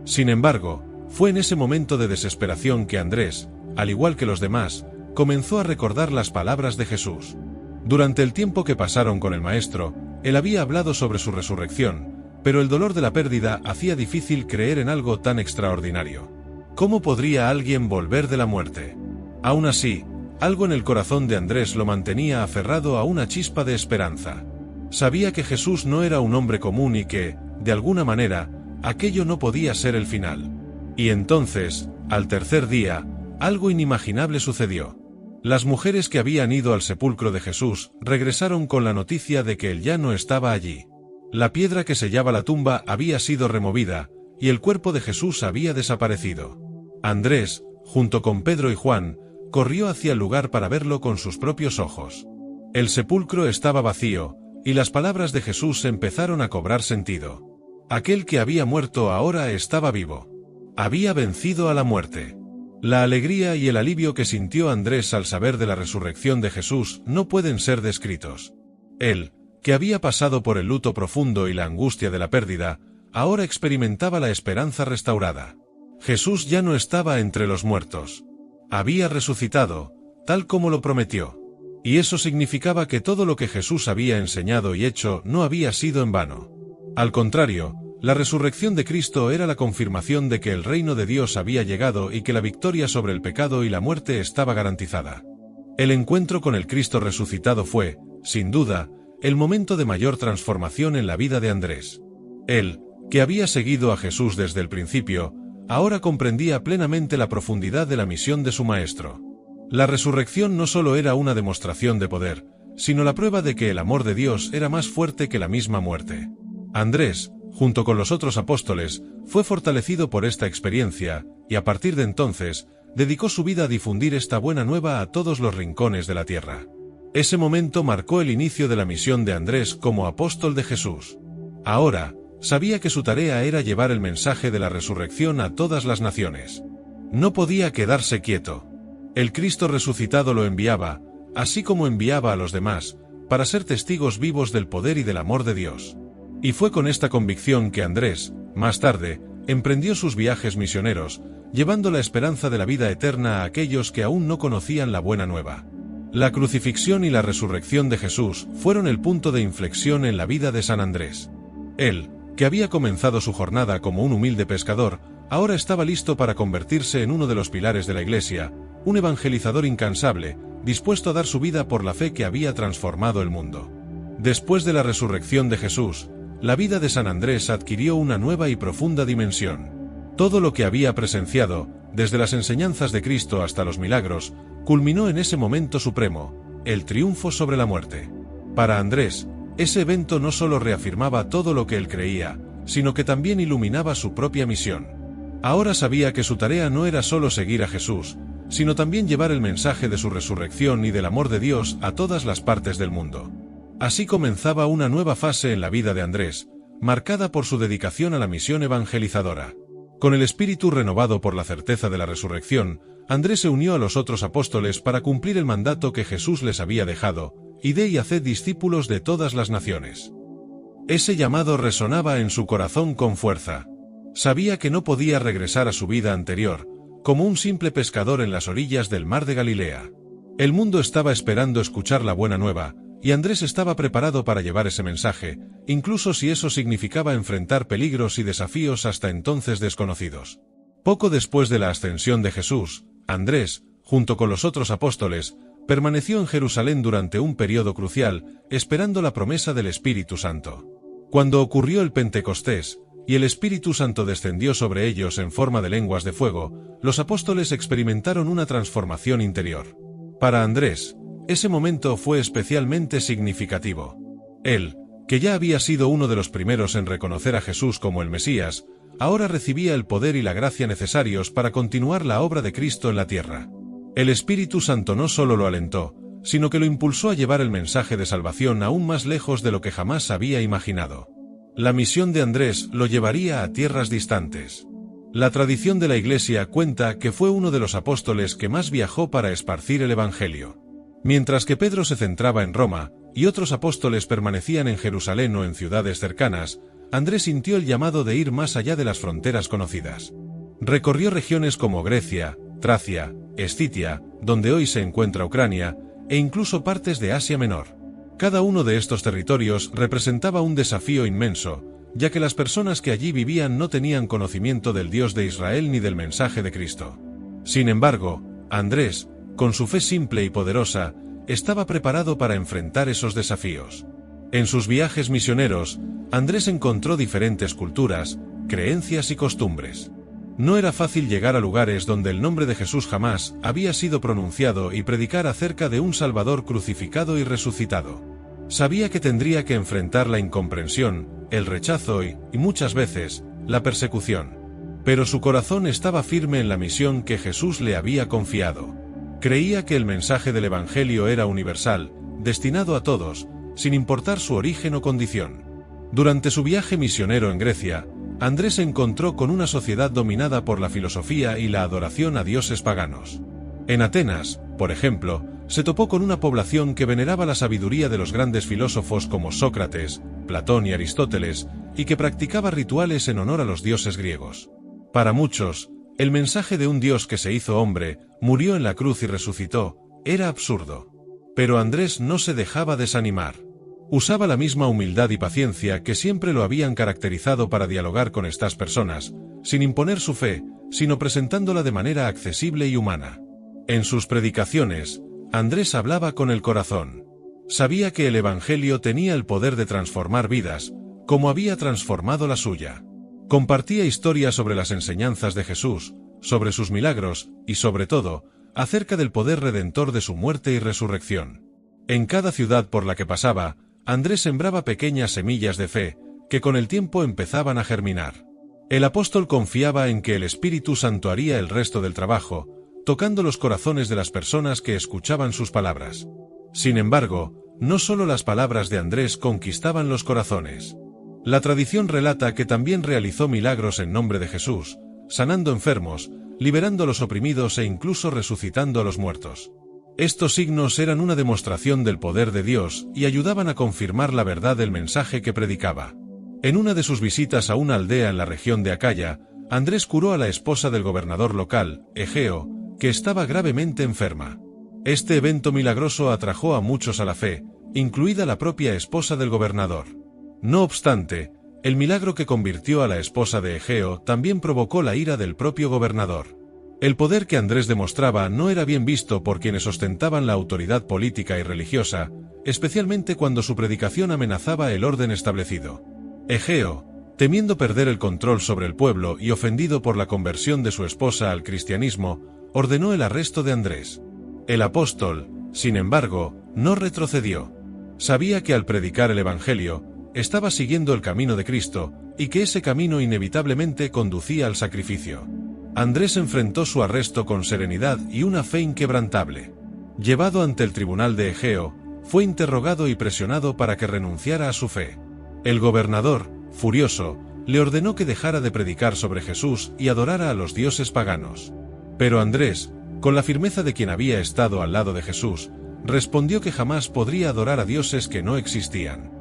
Sin embargo, fue en ese momento de desesperación que Andrés, al igual que los demás, comenzó a recordar las palabras de Jesús. Durante el tiempo que pasaron con el Maestro, él había hablado sobre su resurrección, pero el dolor de la pérdida hacía difícil creer en algo tan extraordinario. ¿Cómo podría alguien volver de la muerte? Aún así, algo en el corazón de Andrés lo mantenía aferrado a una chispa de esperanza. Sabía que Jesús no era un hombre común y que, de alguna manera, aquello no podía ser el final. Y entonces, al tercer día, algo inimaginable sucedió. Las mujeres que habían ido al sepulcro de Jesús regresaron con la noticia de que él ya no estaba allí. La piedra que sellaba la tumba había sido removida, y el cuerpo de Jesús había desaparecido. Andrés, junto con Pedro y Juan, corrió hacia el lugar para verlo con sus propios ojos. El sepulcro estaba vacío, y las palabras de Jesús empezaron a cobrar sentido. Aquel que había muerto ahora estaba vivo. Había vencido a la muerte. La alegría y el alivio que sintió Andrés al saber de la resurrección de Jesús no pueden ser descritos. Él, que había pasado por el luto profundo y la angustia de la pérdida, ahora experimentaba la esperanza restaurada. Jesús ya no estaba entre los muertos. Había resucitado, tal como lo prometió. Y eso significaba que todo lo que Jesús había enseñado y hecho no había sido en vano. Al contrario, la resurrección de Cristo era la confirmación de que el reino de Dios había llegado y que la victoria sobre el pecado y la muerte estaba garantizada. El encuentro con el Cristo resucitado fue, sin duda, el momento de mayor transformación en la vida de Andrés. Él, que había seguido a Jesús desde el principio, ahora comprendía plenamente la profundidad de la misión de su Maestro. La resurrección no solo era una demostración de poder, sino la prueba de que el amor de Dios era más fuerte que la misma muerte. Andrés, junto con los otros apóstoles, fue fortalecido por esta experiencia, y a partir de entonces, dedicó su vida a difundir esta buena nueva a todos los rincones de la tierra. Ese momento marcó el inicio de la misión de Andrés como apóstol de Jesús. Ahora, sabía que su tarea era llevar el mensaje de la resurrección a todas las naciones. No podía quedarse quieto. El Cristo resucitado lo enviaba, así como enviaba a los demás, para ser testigos vivos del poder y del amor de Dios. Y fue con esta convicción que Andrés, más tarde, emprendió sus viajes misioneros, llevando la esperanza de la vida eterna a aquellos que aún no conocían la buena nueva. La crucifixión y la resurrección de Jesús fueron el punto de inflexión en la vida de San Andrés. Él, que había comenzado su jornada como un humilde pescador, ahora estaba listo para convertirse en uno de los pilares de la Iglesia, un evangelizador incansable, dispuesto a dar su vida por la fe que había transformado el mundo. Después de la resurrección de Jesús, la vida de San Andrés adquirió una nueva y profunda dimensión. Todo lo que había presenciado, desde las enseñanzas de Cristo hasta los milagros, culminó en ese momento supremo, el triunfo sobre la muerte. Para Andrés, ese evento no solo reafirmaba todo lo que él creía, sino que también iluminaba su propia misión. Ahora sabía que su tarea no era solo seguir a Jesús, sino también llevar el mensaje de su resurrección y del amor de Dios a todas las partes del mundo. Así comenzaba una nueva fase en la vida de Andrés, marcada por su dedicación a la misión evangelizadora. Con el espíritu renovado por la certeza de la resurrección, Andrés se unió a los otros apóstoles para cumplir el mandato que Jesús les había dejado: id y haced discípulos de todas las naciones. Ese llamado resonaba en su corazón con fuerza. Sabía que no podía regresar a su vida anterior, como un simple pescador en las orillas del mar de Galilea. El mundo estaba esperando escuchar la buena nueva, y Andrés estaba preparado para llevar ese mensaje, incluso si eso significaba enfrentar peligros y desafíos hasta entonces desconocidos. Poco después de la ascensión de Jesús, Andrés, junto con los otros apóstoles, permaneció en Jerusalén durante un periodo crucial, esperando la promesa del Espíritu Santo. Cuando ocurrió el Pentecostés, y el Espíritu Santo descendió sobre ellos en forma de lenguas de fuego, los apóstoles experimentaron una transformación interior. Para Andrés, ese momento fue especialmente significativo. Él, que ya había sido uno de los primeros en reconocer a Jesús como el Mesías, ahora recibía el poder y la gracia necesarios para continuar la obra de Cristo en la tierra. El Espíritu Santo no solo lo alentó, sino que lo impulsó a llevar el mensaje de salvación aún más lejos de lo que jamás había imaginado. La misión de Andrés lo llevaría a tierras distantes. La tradición de la Iglesia cuenta que fue uno de los apóstoles que más viajó para esparcir el Evangelio. Mientras que Pedro se centraba en Roma, y otros apóstoles permanecían en Jerusalén o en ciudades cercanas, Andrés sintió el llamado de ir más allá de las fronteras conocidas. Recorrió regiones como Grecia, Tracia, Escitia, donde hoy se encuentra Ucrania, e incluso partes de Asia Menor. Cada uno de estos territorios representaba un desafío inmenso, ya que las personas que allí vivían no tenían conocimiento del Dios de Israel ni del mensaje de Cristo. Sin embargo, Andrés, con su fe simple y poderosa, estaba preparado para enfrentar esos desafíos. En sus viajes misioneros, Andrés encontró diferentes culturas, creencias y costumbres. No era fácil llegar a lugares donde el nombre de Jesús jamás había sido pronunciado y predicar acerca de un Salvador crucificado y resucitado. Sabía que tendría que enfrentar la incomprensión, el rechazo y muchas veces, la persecución. Pero su corazón estaba firme en la misión que Jesús le había confiado. Creía que el mensaje del Evangelio era universal, destinado a todos, sin importar su origen o condición. Durante su viaje misionero en Grecia, Andrés se encontró con una sociedad dominada por la filosofía y la adoración a dioses paganos. En Atenas, por ejemplo, se topó con una población que veneraba la sabiduría de los grandes filósofos como Sócrates, Platón y Aristóteles, y que practicaba rituales en honor a los dioses griegos. Para muchos, el mensaje de un Dios que se hizo hombre, murió en la cruz y resucitó, era absurdo. Pero Andrés no se dejaba desanimar. Usaba la misma humildad y paciencia que siempre lo habían caracterizado para dialogar con estas personas, sin imponer su fe, sino presentándola de manera accesible y humana. En sus predicaciones, Andrés hablaba con el corazón. Sabía que el Evangelio tenía el poder de transformar vidas, como había transformado la suya. Compartía historias sobre las enseñanzas de Jesús, sobre sus milagros, y sobre todo, acerca del poder redentor de su muerte y resurrección. En cada ciudad por la que pasaba, Andrés sembraba pequeñas semillas de fe, que con el tiempo empezaban a germinar. El apóstol confiaba en que el Espíritu Santo haría el resto del trabajo, tocando los corazones de las personas que escuchaban sus palabras. Sin embargo, no solo las palabras de Andrés conquistaban los corazones. La tradición relata que también realizó milagros en nombre de Jesús, sanando enfermos, liberando a los oprimidos e incluso resucitando a los muertos. Estos signos eran una demostración del poder de Dios y ayudaban a confirmar la verdad del mensaje que predicaba. En una de sus visitas a una aldea en la región de Acaya, Andrés curó a la esposa del gobernador local, Egeo, que estaba gravemente enferma. Este evento milagroso atrajo a muchos a la fe, incluida la propia esposa del gobernador. No obstante, el milagro que convirtió a la esposa de Egeo también provocó la ira del propio gobernador. El poder que Andrés demostraba no era bien visto por quienes ostentaban la autoridad política y religiosa, especialmente cuando su predicación amenazaba el orden establecido. Egeo, temiendo perder el control sobre el pueblo y ofendido por la conversión de su esposa al cristianismo, ordenó el arresto de Andrés. El apóstol, sin embargo, no retrocedió. Sabía que al predicar el Evangelio, estaba siguiendo el camino de Cristo, y que ese camino inevitablemente conducía al sacrificio. Andrés enfrentó su arresto con serenidad y una fe inquebrantable. Llevado ante el tribunal de Egeo, fue interrogado y presionado para que renunciara a su fe. El gobernador, furioso, le ordenó que dejara de predicar sobre Jesús y adorara a los dioses paganos. Pero Andrés, con la firmeza de quien había estado al lado de Jesús, respondió que jamás podría adorar a dioses que no existían.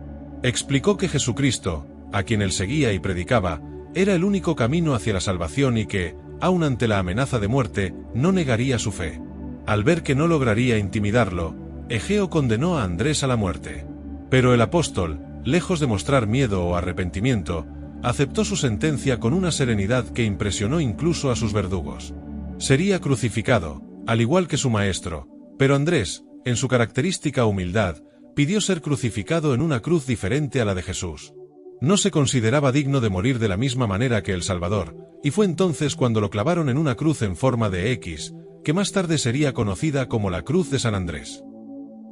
Explicó que Jesucristo, a quien él seguía y predicaba, era el único camino hacia la salvación y que, aun ante la amenaza de muerte, no negaría su fe. Al ver que no lograría intimidarlo, Egeo condenó a Andrés a la muerte. Pero el apóstol, lejos de mostrar miedo o arrepentimiento, aceptó su sentencia con una serenidad que impresionó incluso a sus verdugos. Sería crucificado, al igual que su maestro, pero Andrés, en su característica humildad, pidió ser crucificado en una cruz diferente a la de Jesús. No se consideraba digno de morir de la misma manera que el Salvador, y fue entonces cuando lo clavaron en una cruz en forma de X, que más tarde sería conocida como la Cruz de San Andrés.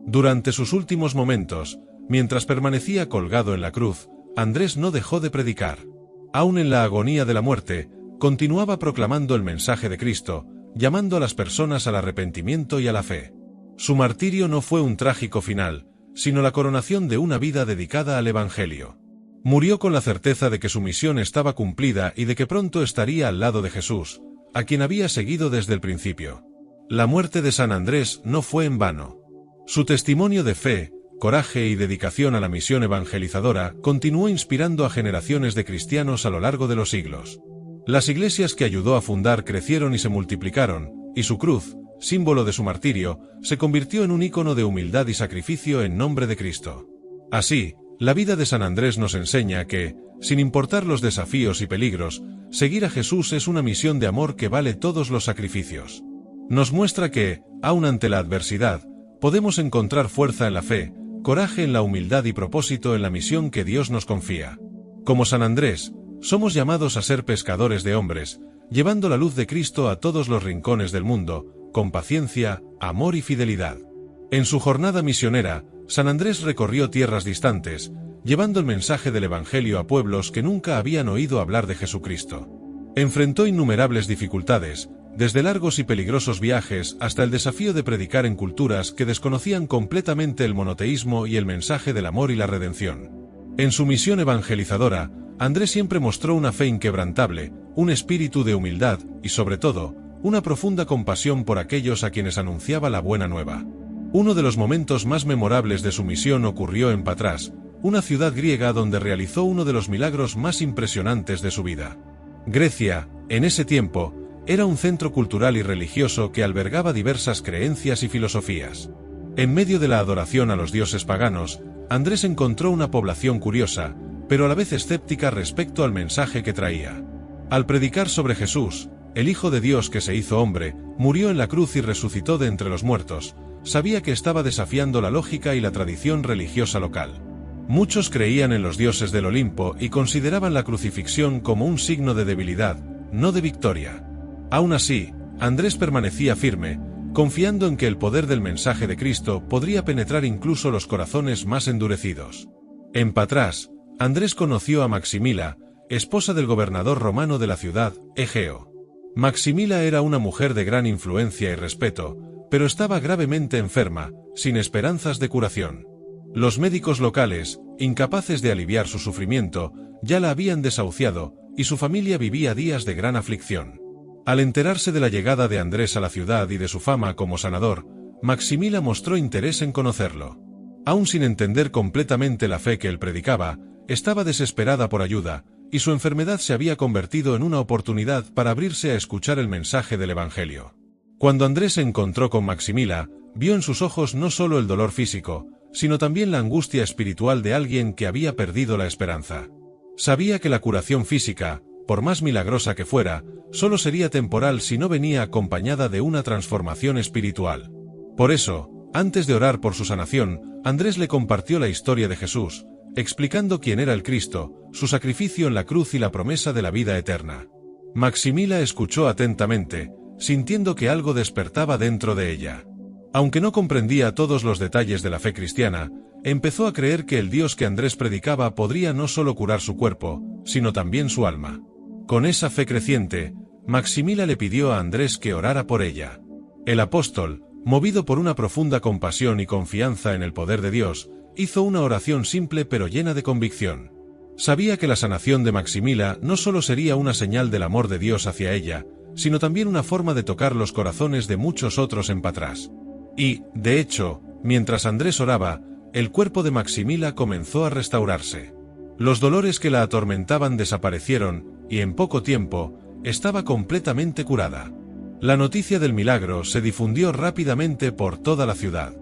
Durante sus últimos momentos, mientras permanecía colgado en la cruz, Andrés no dejó de predicar. Aún en la agonía de la muerte, continuaba proclamando el mensaje de Cristo, llamando a las personas al arrepentimiento y a la fe. Su martirio no fue un trágico final, sino la coronación de una vida dedicada al Evangelio. Murió con la certeza de que su misión estaba cumplida y de que pronto estaría al lado de Jesús, a quien había seguido desde el principio. La muerte de San Andrés no fue en vano. Su testimonio de fe, coraje y dedicación a la misión evangelizadora continuó inspirando a generaciones de cristianos a lo largo de los siglos. Las iglesias que ayudó a fundar crecieron y se multiplicaron, y su cruz, símbolo de su martirio, se convirtió en un ícono de humildad y sacrificio en nombre de Cristo. Así, la vida de San Andrés nos enseña que, sin importar los desafíos y peligros, seguir a Jesús es una misión de amor que vale todos los sacrificios. Nos muestra que, aun ante la adversidad, podemos encontrar fuerza en la fe, coraje en la humildad y propósito en la misión que Dios nos confía. Como San Andrés, somos llamados a ser pescadores de hombres, llevando la luz de Cristo a todos los rincones del mundo, con paciencia, amor y fidelidad. En su jornada misionera, San Andrés recorrió tierras distantes, llevando el mensaje del Evangelio a pueblos que nunca habían oído hablar de Jesucristo. Enfrentó innumerables dificultades, desde largos y peligrosos viajes hasta el desafío de predicar en culturas que desconocían completamente el monoteísmo y el mensaje del amor y la redención. En su misión evangelizadora, Andrés siempre mostró una fe inquebrantable, un espíritu de humildad y, sobre todo, una profunda compasión por aquellos a quienes anunciaba la buena nueva. Uno de los momentos más memorables de su misión ocurrió en Patras, una ciudad griega donde realizó uno de los milagros más impresionantes de su vida. Grecia, en ese tiempo, era un centro cultural y religioso que albergaba diversas creencias y filosofías. En medio de la adoración a los dioses paganos, Andrés encontró una población curiosa, pero a la vez escéptica respecto al mensaje que traía. Al predicar sobre Jesús, el Hijo de Dios que se hizo hombre, murió en la cruz y resucitó de entre los muertos, sabía que estaba desafiando la lógica y la tradición religiosa local. Muchos creían en los dioses del Olimpo y consideraban la crucifixión como un signo de debilidad, no de victoria. Aún así, Andrés permanecía firme, confiando en que el poder del mensaje de Cristo podría penetrar incluso los corazones más endurecidos. En Patras, Andrés conoció a Maximila, esposa del gobernador romano de la ciudad, Egeo. Maximila era una mujer de gran influencia y respeto, pero estaba gravemente enferma, sin esperanzas de curación. Los médicos locales, incapaces de aliviar su sufrimiento, ya la habían desahuciado, y su familia vivía días de gran aflicción. Al enterarse de la llegada de Andrés a la ciudad y de su fama como sanador, Maximila mostró interés en conocerlo. Aún sin entender completamente la fe que él predicaba, estaba desesperada por ayuda, y su enfermedad se había convertido en una oportunidad para abrirse a escuchar el mensaje del Evangelio. Cuando Andrés se encontró con Maximila, vio en sus ojos no solo el dolor físico, sino también la angustia espiritual de alguien que había perdido la esperanza. Sabía que la curación física, por más milagrosa que fuera, solo sería temporal si no venía acompañada de una transformación espiritual. Por eso, antes de orar por su sanación, Andrés le compartió la historia de Jesús, explicando quién era el Cristo, su sacrificio en la cruz y la promesa de la vida eterna. Maximila escuchó atentamente, sintiendo que algo despertaba dentro de ella. Aunque no comprendía todos los detalles de la fe cristiana, empezó a creer que el Dios que Andrés predicaba podría no solo curar su cuerpo, sino también su alma. Con esa fe creciente, Maximila le pidió a Andrés que orara por ella. El apóstol, movido por una profunda compasión y confianza en el poder de Dios, hizo una oración simple pero llena de convicción. Sabía que la sanación de Maximila no solo sería una señal del amor de Dios hacia ella, sino también una forma de tocar los corazones de muchos otros en Patras. Y, de hecho, mientras Andrés oraba, el cuerpo de Maximila comenzó a restaurarse. Los dolores que la atormentaban desaparecieron, y en poco tiempo, estaba completamente curada. La noticia del milagro se difundió rápidamente por toda la ciudad.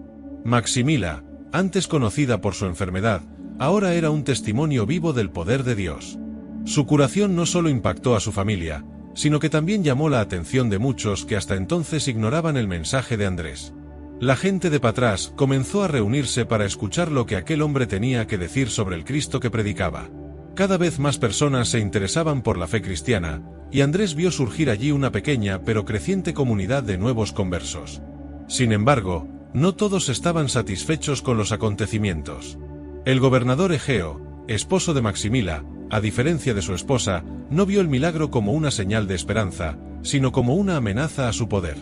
Maximila, antes conocida por su enfermedad, ahora era un testimonio vivo del poder de Dios. Su curación no solo impactó a su familia, sino que también llamó la atención de muchos que hasta entonces ignoraban el mensaje de Andrés. La gente de Patras comenzó a reunirse para escuchar lo que aquel hombre tenía que decir sobre el Cristo que predicaba. Cada vez más personas se interesaban por la fe cristiana, y Andrés vio surgir allí una pequeña pero creciente comunidad de nuevos conversos. Sin embargo, no todos estaban satisfechos con los acontecimientos. El gobernador Egeo, esposo de Maximila, a diferencia de su esposa, no vio el milagro como una señal de esperanza, sino como una amenaza a su poder.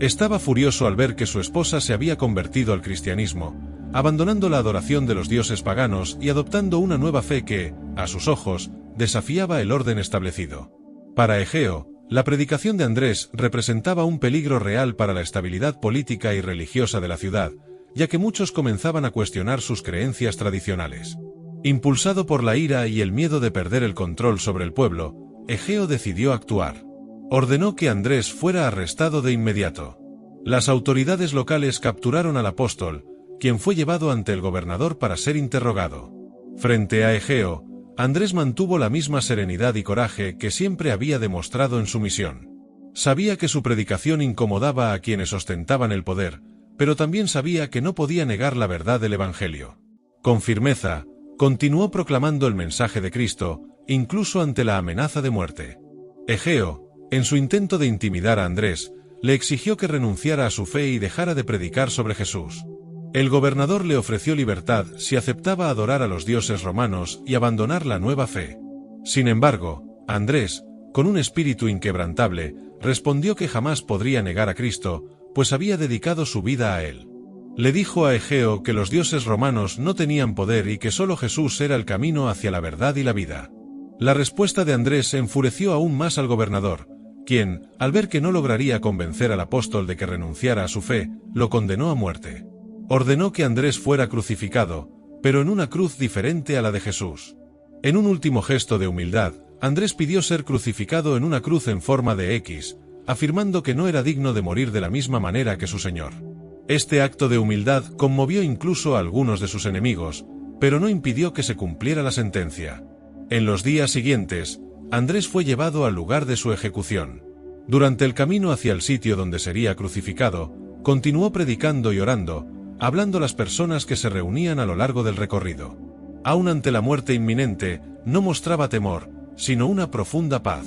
Estaba furioso al ver que su esposa se había convertido al cristianismo, abandonando la adoración de los dioses paganos y adoptando una nueva fe que, a sus ojos, desafiaba el orden establecido. Para Egeo, la predicación de Andrés representaba un peligro real para la estabilidad política y religiosa de la ciudad, ya que muchos comenzaban a cuestionar sus creencias tradicionales. Impulsado por la ira y el miedo de perder el control sobre el pueblo, Egeo decidió actuar. Ordenó que Andrés fuera arrestado de inmediato. Las autoridades locales capturaron al apóstol, quien fue llevado ante el gobernador para ser interrogado. Frente a Egeo, Andrés mantuvo la misma serenidad y coraje que siempre había demostrado en su misión. Sabía que su predicación incomodaba a quienes ostentaban el poder, pero también sabía que no podía negar la verdad del Evangelio. Con firmeza, continuó proclamando el mensaje de Cristo, incluso ante la amenaza de muerte. Egeo, en su intento de intimidar a Andrés, le exigió que renunciara a su fe y dejara de predicar sobre Jesús. El gobernador le ofreció libertad si aceptaba adorar a los dioses romanos y abandonar la nueva fe. Sin embargo, Andrés, con un espíritu inquebrantable, respondió que jamás podría negar a Cristo, pues había dedicado su vida a él. Le dijo a Egeo que los dioses romanos no tenían poder y que solo Jesús era el camino hacia la verdad y la vida. La respuesta de Andrés enfureció aún más al gobernador, quien, al ver que no lograría convencer al apóstol de que renunciara a su fe, lo condenó a muerte. Ordenó que Andrés fuera crucificado, pero en una cruz diferente a la de Jesús. En un último gesto de humildad, Andrés pidió ser crucificado en una cruz en forma de X, afirmando que no era digno de morir de la misma manera que su Señor. Este acto de humildad conmovió incluso a algunos de sus enemigos, pero no impidió que se cumpliera la sentencia. En los días siguientes, Andrés fue llevado al lugar de su ejecución. Durante el camino hacia el sitio donde sería crucificado, continuó predicando y orando, hablando a las personas que se reunían a lo largo del recorrido. Aun ante la muerte inminente, no mostraba temor, sino una profunda paz.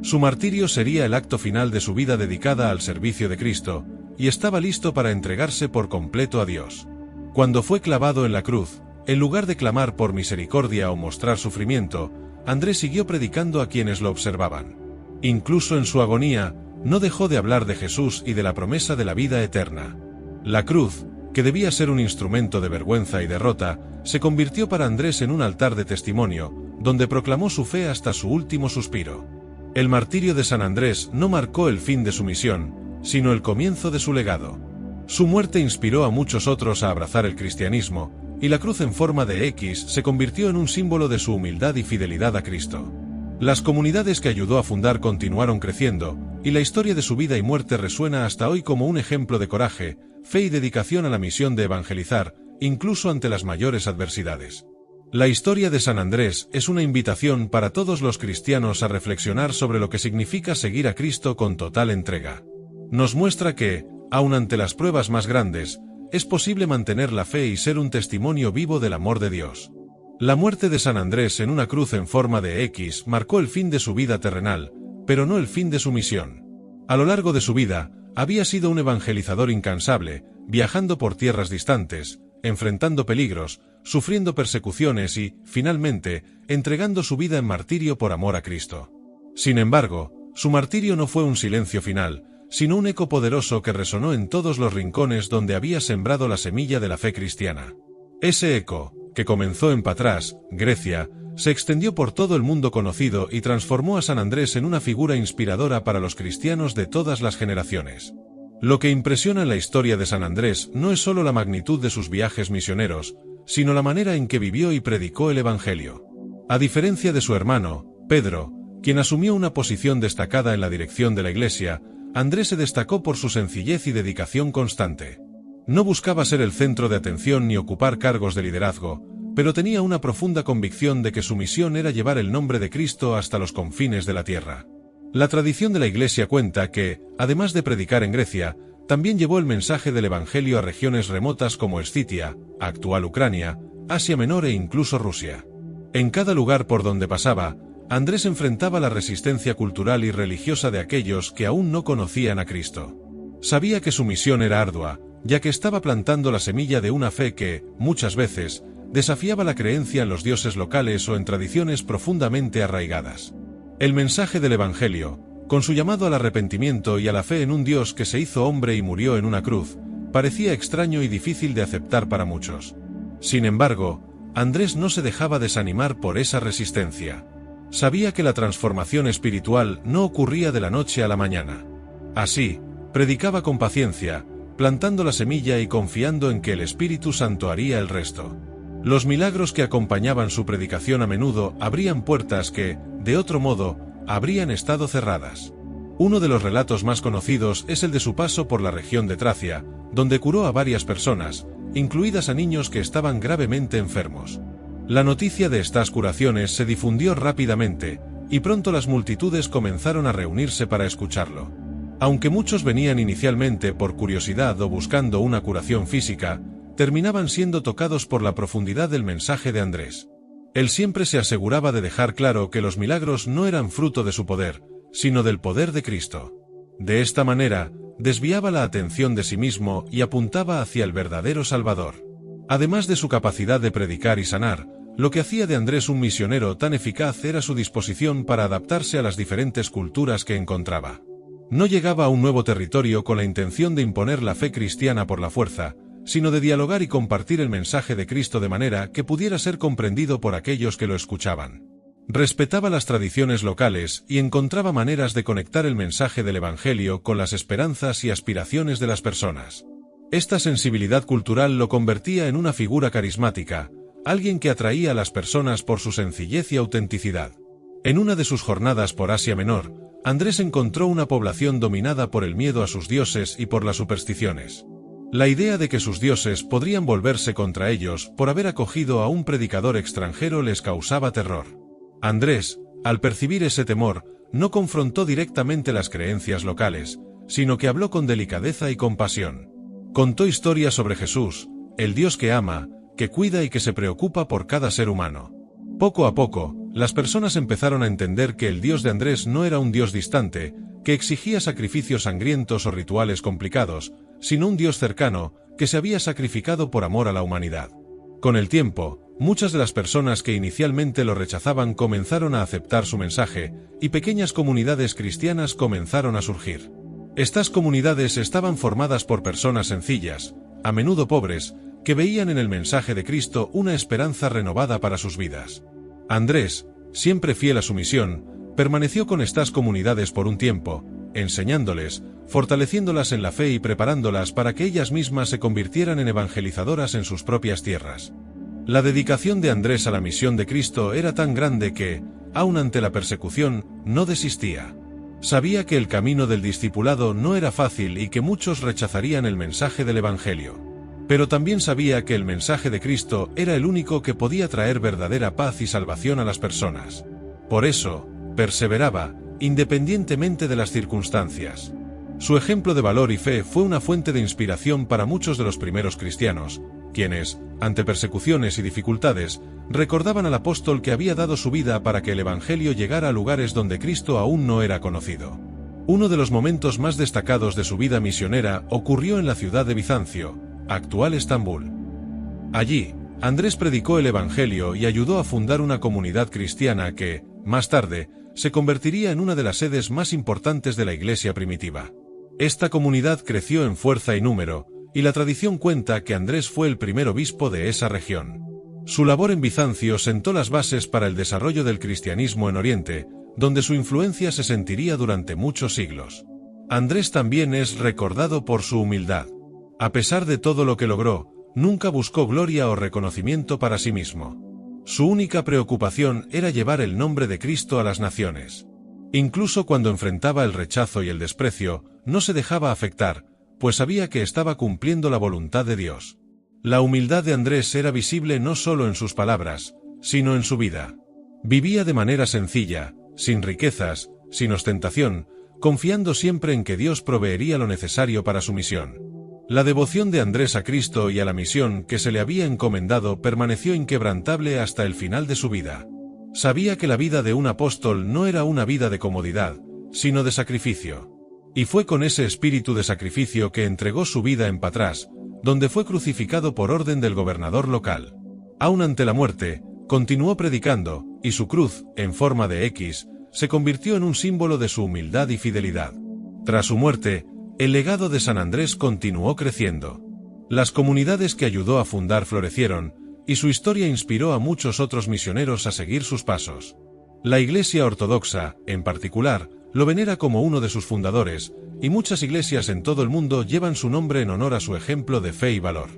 Su martirio sería el acto final de su vida dedicada al servicio de Cristo, y estaba listo para entregarse por completo a Dios. Cuando fue clavado en la cruz, en lugar de clamar por misericordia o mostrar sufrimiento, Andrés siguió predicando a quienes lo observaban. Incluso en su agonía, no dejó de hablar de Jesús y de la promesa de la vida eterna. La cruz, que debía ser un instrumento de vergüenza y derrota, se convirtió para Andrés en un altar de testimonio, donde proclamó su fe hasta su último suspiro. El martirio de San Andrés no marcó el fin de su misión, sino el comienzo de su legado. Su muerte inspiró a muchos otros a abrazar el cristianismo, y la cruz en forma de X se convirtió en un símbolo de su humildad y fidelidad a Cristo. Las comunidades que ayudó a fundar continuaron creciendo, y la historia de su vida y muerte resuena hasta hoy como un ejemplo de coraje, fe y dedicación a la misión de evangelizar, incluso ante las mayores adversidades. La historia de San Andrés es una invitación para todos los cristianos a reflexionar sobre lo que significa seguir a Cristo con total entrega. Nos muestra que, aun ante las pruebas más grandes, es posible mantener la fe y ser un testimonio vivo del amor de Dios. La muerte de San Andrés en una cruz en forma de X marcó el fin de su vida terrenal, pero no el fin de su misión. A lo largo de su vida, había sido un evangelizador incansable, viajando por tierras distantes, enfrentando peligros, sufriendo persecuciones y, finalmente, entregando su vida en martirio por amor a Cristo. Sin embargo, su martirio no fue un silencio final, sino un eco poderoso que resonó en todos los rincones donde había sembrado la semilla de la fe cristiana. Ese eco, que comenzó en Patras, Grecia, se extendió por todo el mundo conocido y transformó a San Andrés en una figura inspiradora para los cristianos de todas las generaciones. Lo que impresiona en la historia de San Andrés no es solo la magnitud de sus viajes misioneros, sino la manera en que vivió y predicó el Evangelio. A diferencia de su hermano, Pedro, quien asumió una posición destacada en la dirección de la Iglesia, Andrés se destacó por su sencillez y dedicación constante. No buscaba ser el centro de atención ni ocupar cargos de liderazgo, pero tenía una profunda convicción de que su misión era llevar el nombre de Cristo hasta los confines de la tierra. La tradición de la Iglesia cuenta que, además de predicar en Grecia, también llevó el mensaje del Evangelio a regiones remotas como Escitia, actual Ucrania, Asia Menor e incluso Rusia. En cada lugar por donde pasaba, Andrés enfrentaba la resistencia cultural y religiosa de aquellos que aún no conocían a Cristo. Sabía que su misión era ardua, ya que estaba plantando la semilla de una fe que, muchas veces, desafiaba la creencia en los dioses locales o en tradiciones profundamente arraigadas. El mensaje del Evangelio, con su llamado al arrepentimiento y a la fe en un Dios que se hizo hombre y murió en una cruz, parecía extraño y difícil de aceptar para muchos. Sin embargo, Andrés no se dejaba desanimar por esa resistencia. Sabía que la transformación espiritual no ocurría de la noche a la mañana. Así, predicaba con paciencia, plantando la semilla y confiando en que el Espíritu Santo haría el resto. Los milagros que acompañaban su predicación a menudo abrían puertas que, de otro modo, habrían estado cerradas. Uno de los relatos más conocidos es el de su paso por la región de Tracia, donde curó a varias personas, incluidas a niños que estaban gravemente enfermos. La noticia de estas curaciones se difundió rápidamente, y pronto las multitudes comenzaron a reunirse para escucharlo. Aunque muchos venían inicialmente por curiosidad o buscando una curación física, terminaban siendo tocados por la profundidad del mensaje de Andrés. Él siempre se aseguraba de dejar claro que los milagros no eran fruto de su poder, sino del poder de Cristo. De esta manera, desviaba la atención de sí mismo y apuntaba hacia el verdadero Salvador. Además de su capacidad de predicar y sanar, lo que hacía de Andrés un misionero tan eficaz era su disposición para adaptarse a las diferentes culturas que encontraba. No llegaba a un nuevo territorio con la intención de imponer la fe cristiana por la fuerza, sino de dialogar y compartir el mensaje de Cristo de manera que pudiera ser comprendido por aquellos que lo escuchaban. Respetaba las tradiciones locales y encontraba maneras de conectar el mensaje del Evangelio con las esperanzas y aspiraciones de las personas. Esta sensibilidad cultural lo convertía en una figura carismática, alguien que atraía a las personas por su sencillez y autenticidad. En una de sus jornadas por Asia Menor, Andrés encontró una población dominada por el miedo a sus dioses y por las supersticiones. La idea de que sus dioses podrían volverse contra ellos por haber acogido a un predicador extranjero les causaba terror. Andrés, al percibir ese temor, no confrontó directamente las creencias locales, sino que habló con delicadeza y compasión. Contó historias sobre Jesús, el Dios que ama, que cuida y que se preocupa por cada ser humano. Poco a poco, las personas empezaron a entender que el Dios de Andrés no era un Dios distante, que exigía sacrificios sangrientos o rituales complicados, sino un Dios cercano, que se había sacrificado por amor a la humanidad. Con el tiempo, muchas de las personas que inicialmente lo rechazaban comenzaron a aceptar su mensaje, y pequeñas comunidades cristianas comenzaron a surgir. Estas comunidades estaban formadas por personas sencillas, a menudo pobres, que veían en el mensaje de Cristo una esperanza renovada para sus vidas. Andrés, siempre fiel a su misión, permaneció con estas comunidades por un tiempo, enseñándoles, fortaleciéndolas en la fe y preparándolas para que ellas mismas se convirtieran en evangelizadoras en sus propias tierras. La dedicación de Andrés a la misión de Cristo era tan grande que, aun ante la persecución, no desistía. Sabía que el camino del discipulado no era fácil y que muchos rechazarían el mensaje del Evangelio. Pero también sabía que el mensaje de Cristo era el único que podía traer verdadera paz y salvación a las personas. Por eso, perseveraba, independientemente de las circunstancias. Su ejemplo de valor y fe fue una fuente de inspiración para muchos de los primeros cristianos, quienes, ante persecuciones y dificultades, recordaban al apóstol que había dado su vida para que el Evangelio llegara a lugares donde Cristo aún no era conocido. Uno de los momentos más destacados de su vida misionera ocurrió en la ciudad de Bizancio, actual Estambul. Allí, Andrés predicó el Evangelio y ayudó a fundar una comunidad cristiana que, más tarde, se convertiría en una de las sedes más importantes de la Iglesia primitiva. Esta comunidad creció en fuerza y número, y la tradición cuenta que Andrés fue el primer obispo de esa región. Su labor en Bizancio sentó las bases para el desarrollo del cristianismo en Oriente, donde su influencia se sentiría durante muchos siglos. Andrés también es recordado por su humildad. A pesar de todo lo que logró, nunca buscó gloria o reconocimiento para sí mismo. Su única preocupación era llevar el nombre de Cristo a las naciones. Incluso cuando enfrentaba el rechazo y el desprecio, no se dejaba afectar, pues sabía que estaba cumpliendo la voluntad de Dios. La humildad de Andrés era visible no solo en sus palabras, sino en su vida. Vivía de manera sencilla, sin riquezas, sin ostentación, confiando siempre en que Dios proveería lo necesario para su misión. La devoción de Andrés a Cristo y a la misión que se le había encomendado permaneció inquebrantable hasta el final de su vida. Sabía que la vida de un apóstol no era una vida de comodidad, sino de sacrificio. Y fue con ese espíritu de sacrificio que entregó su vida en Patras, donde fue crucificado por orden del gobernador local. Aún ante la muerte, continuó predicando, y su cruz, en forma de X, se convirtió en un símbolo de su humildad y fidelidad. Tras su muerte, el legado de San Andrés continuó creciendo. Las comunidades que ayudó a fundar florecieron, y su historia inspiró a muchos otros misioneros a seguir sus pasos. La Iglesia Ortodoxa, en particular, lo venera como uno de sus fundadores, y muchas iglesias en todo el mundo llevan su nombre en honor a su ejemplo de fe y valor.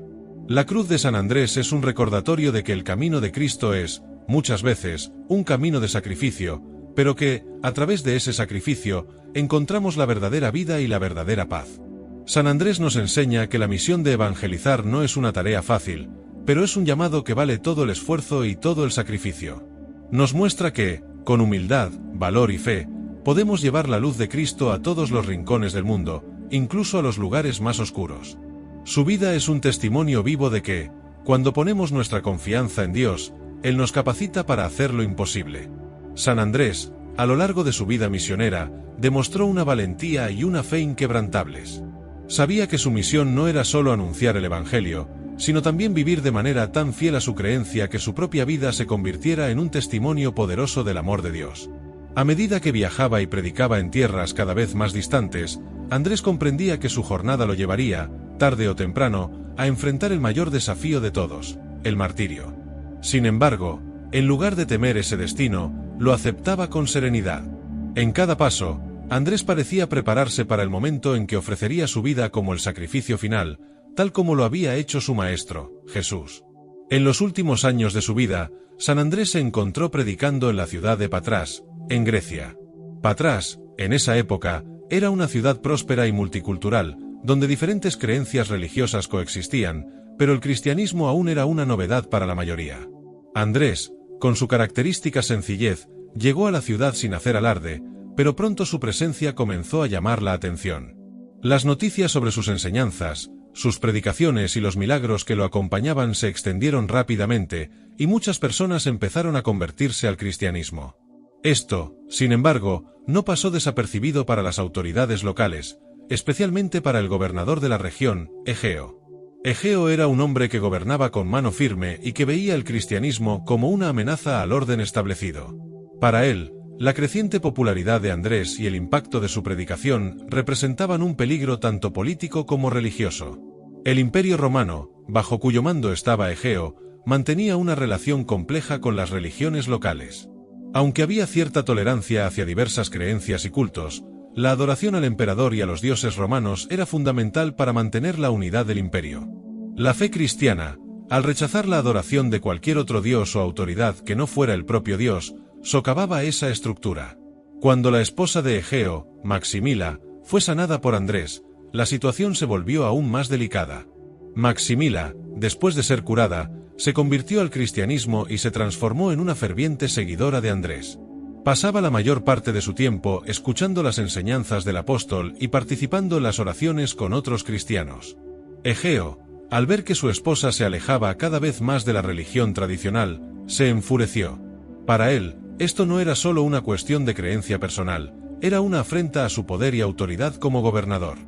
La cruz de San Andrés es un recordatorio de que el camino de Cristo es, muchas veces, un camino de sacrificio, pero que, a través de ese sacrificio, encontramos la verdadera vida y la verdadera paz. San Andrés nos enseña que la misión de evangelizar no es una tarea fácil, pero es un llamado que vale todo el esfuerzo y todo el sacrificio. Nos muestra que, con humildad, valor y fe, podemos llevar la luz de Cristo a todos los rincones del mundo, incluso a los lugares más oscuros. Su vida es un testimonio vivo de que, cuando ponemos nuestra confianza en Dios, Él nos capacita para hacer lo imposible. San Andrés, a lo largo de su vida misionera, demostró una valentía y una fe inquebrantables. Sabía que su misión no era solo anunciar el Evangelio, sino también vivir de manera tan fiel a su creencia que su propia vida se convirtiera en un testimonio poderoso del amor de Dios. A medida que viajaba y predicaba en tierras cada vez más distantes, Andrés comprendía que su jornada lo llevaría, tarde o temprano, a enfrentar el mayor desafío de todos, el martirio. Sin embargo, en lugar de temer ese destino, lo aceptaba con serenidad. En cada paso, Andrés parecía prepararse para el momento en que ofrecería su vida como el sacrificio final, tal como lo había hecho su maestro, Jesús. En los últimos años de su vida, San Andrés se encontró predicando en la ciudad de Patras, en Grecia. Patras, en esa época, era una ciudad próspera y multicultural, donde diferentes creencias religiosas coexistían, pero el cristianismo aún era una novedad para la mayoría. Andrés, con su característica sencillez, llegó a la ciudad sin hacer alarde, pero pronto su presencia comenzó a llamar la atención. Las noticias sobre sus enseñanzas, sus predicaciones y los milagros que lo acompañaban se extendieron rápidamente, y muchas personas empezaron a convertirse al cristianismo. Esto, sin embargo, no pasó desapercibido para las autoridades locales, especialmente para el gobernador de la región, Egeo. Egeo era un hombre que gobernaba con mano firme y que veía el cristianismo como una amenaza al orden establecido. Para él, la creciente popularidad de Andrés y el impacto de su predicación representaban un peligro tanto político como religioso. El Imperio Romano, bajo cuyo mando estaba Egeo, mantenía una relación compleja con las religiones locales. Aunque había cierta tolerancia hacia diversas creencias y cultos, la adoración al emperador y a los dioses romanos era fundamental para mantener la unidad del imperio. La fe cristiana, al rechazar la adoración de cualquier otro dios o autoridad que no fuera el propio Dios, socavaba esa estructura. Cuando la esposa de Egeo, Maximila, fue sanada por Andrés, la situación se volvió aún más delicada. Maximila, después de ser curada, se convirtió al cristianismo y se transformó en una ferviente seguidora de Andrés. Pasaba la mayor parte de su tiempo escuchando las enseñanzas del apóstol y participando en las oraciones con otros cristianos. Egeo, al ver que su esposa se alejaba cada vez más de la religión tradicional, se enfureció. Para él, esto no era solo una cuestión de creencia personal, era una afrenta a su poder y autoridad como gobernador.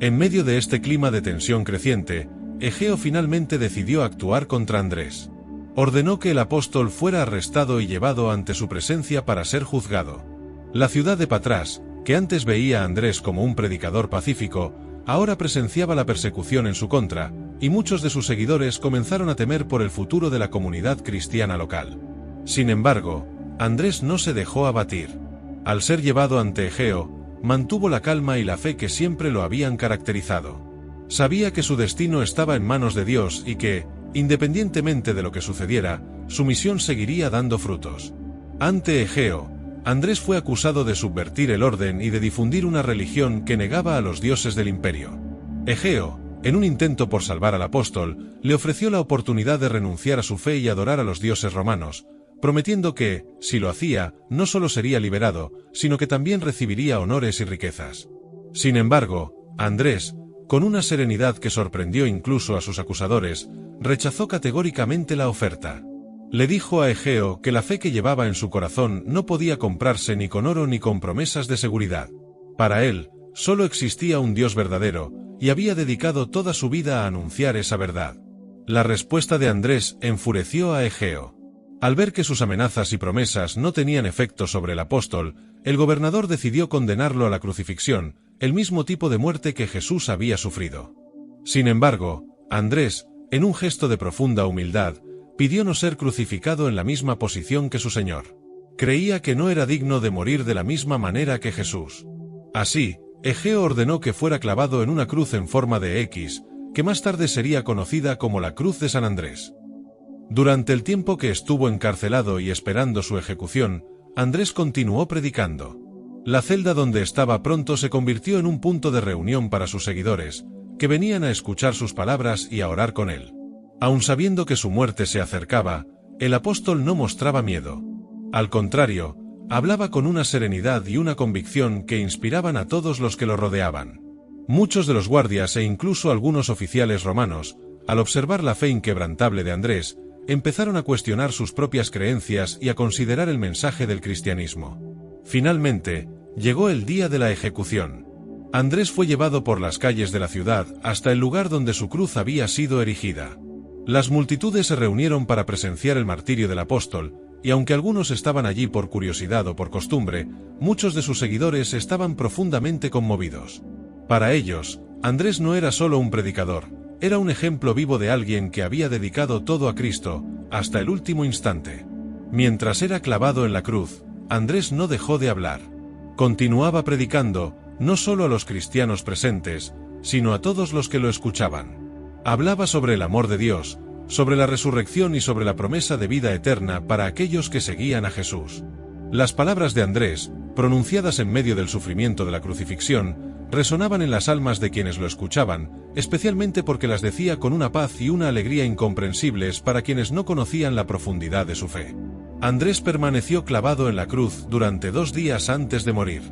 En medio de este clima de tensión creciente, Egeo finalmente decidió actuar contra Andrés. Ordenó que el apóstol fuera arrestado y llevado ante su presencia para ser juzgado. La ciudad de Patras, que antes veía a Andrés como un predicador pacífico, ahora presenciaba la persecución en su contra, y muchos de sus seguidores comenzaron a temer por el futuro de la comunidad cristiana local. Sin embargo, Andrés no se dejó abatir. Al ser llevado ante Egeo, mantuvo la calma y la fe que siempre lo habían caracterizado. Sabía que su destino estaba en manos de Dios y que, independientemente de lo que sucediera, su misión seguiría dando frutos. Ante Egeo, Andrés fue acusado de subvertir el orden y de difundir una religión que negaba a los dioses del imperio. Egeo, en un intento por salvar al apóstol, le ofreció la oportunidad de renunciar a su fe y adorar a los dioses romanos, prometiendo que, si lo hacía, no solo sería liberado, sino que también recibiría honores y riquezas. Sin embargo, Andrés, con una serenidad que sorprendió incluso a sus acusadores, rechazó categóricamente la oferta. Le dijo a Egeo que la fe que llevaba en su corazón no podía comprarse ni con oro ni con promesas de seguridad. Para él, solo existía un Dios verdadero, y había dedicado toda su vida a anunciar esa verdad. La respuesta de Andrés enfureció a Egeo. Al ver que sus amenazas y promesas no tenían efecto sobre el apóstol, el gobernador decidió condenarlo a la crucifixión, el mismo tipo de muerte que Jesús había sufrido. Sin embargo, Andrés, en un gesto de profunda humildad, pidió no ser crucificado en la misma posición que su Señor. Creía que no era digno de morir de la misma manera que Jesús. Así, Egeo ordenó que fuera clavado en una cruz en forma de X, que más tarde sería conocida como la Cruz de San Andrés. Durante el tiempo que estuvo encarcelado y esperando su ejecución, Andrés continuó predicando. La celda donde estaba pronto se convirtió en un punto de reunión para sus seguidores, que venían a escuchar sus palabras y a orar con él. Aun sabiendo que su muerte se acercaba, el apóstol no mostraba miedo. Al contrario, hablaba con una serenidad y una convicción que inspiraban a todos los que lo rodeaban. Muchos de los guardias e incluso algunos oficiales romanos, al observar la fe inquebrantable de Andrés, empezaron a cuestionar sus propias creencias y a considerar el mensaje del cristianismo. Finalmente, llegó el día de la ejecución. Andrés fue llevado por las calles de la ciudad hasta el lugar donde su cruz había sido erigida. Las multitudes se reunieron para presenciar el martirio del apóstol, y aunque algunos estaban allí por curiosidad o por costumbre, muchos de sus seguidores estaban profundamente conmovidos. Para ellos, Andrés no era solo un predicador, era un ejemplo vivo de alguien que había dedicado todo a Cristo, hasta el último instante. Mientras era clavado en la cruz, Andrés no dejó de hablar. Continuaba predicando, no solo a los cristianos presentes, sino a todos los que lo escuchaban. Hablaba sobre el amor de Dios, sobre la resurrección y sobre la promesa de vida eterna para aquellos que seguían a Jesús. Las palabras de Andrés, pronunciadas en medio del sufrimiento de la crucifixión, resonaban en las almas de quienes lo escuchaban, especialmente porque las decía con una paz y una alegría incomprensibles para quienes no conocían la profundidad de su fe. Andrés permaneció clavado en la cruz durante 2 días antes de morir.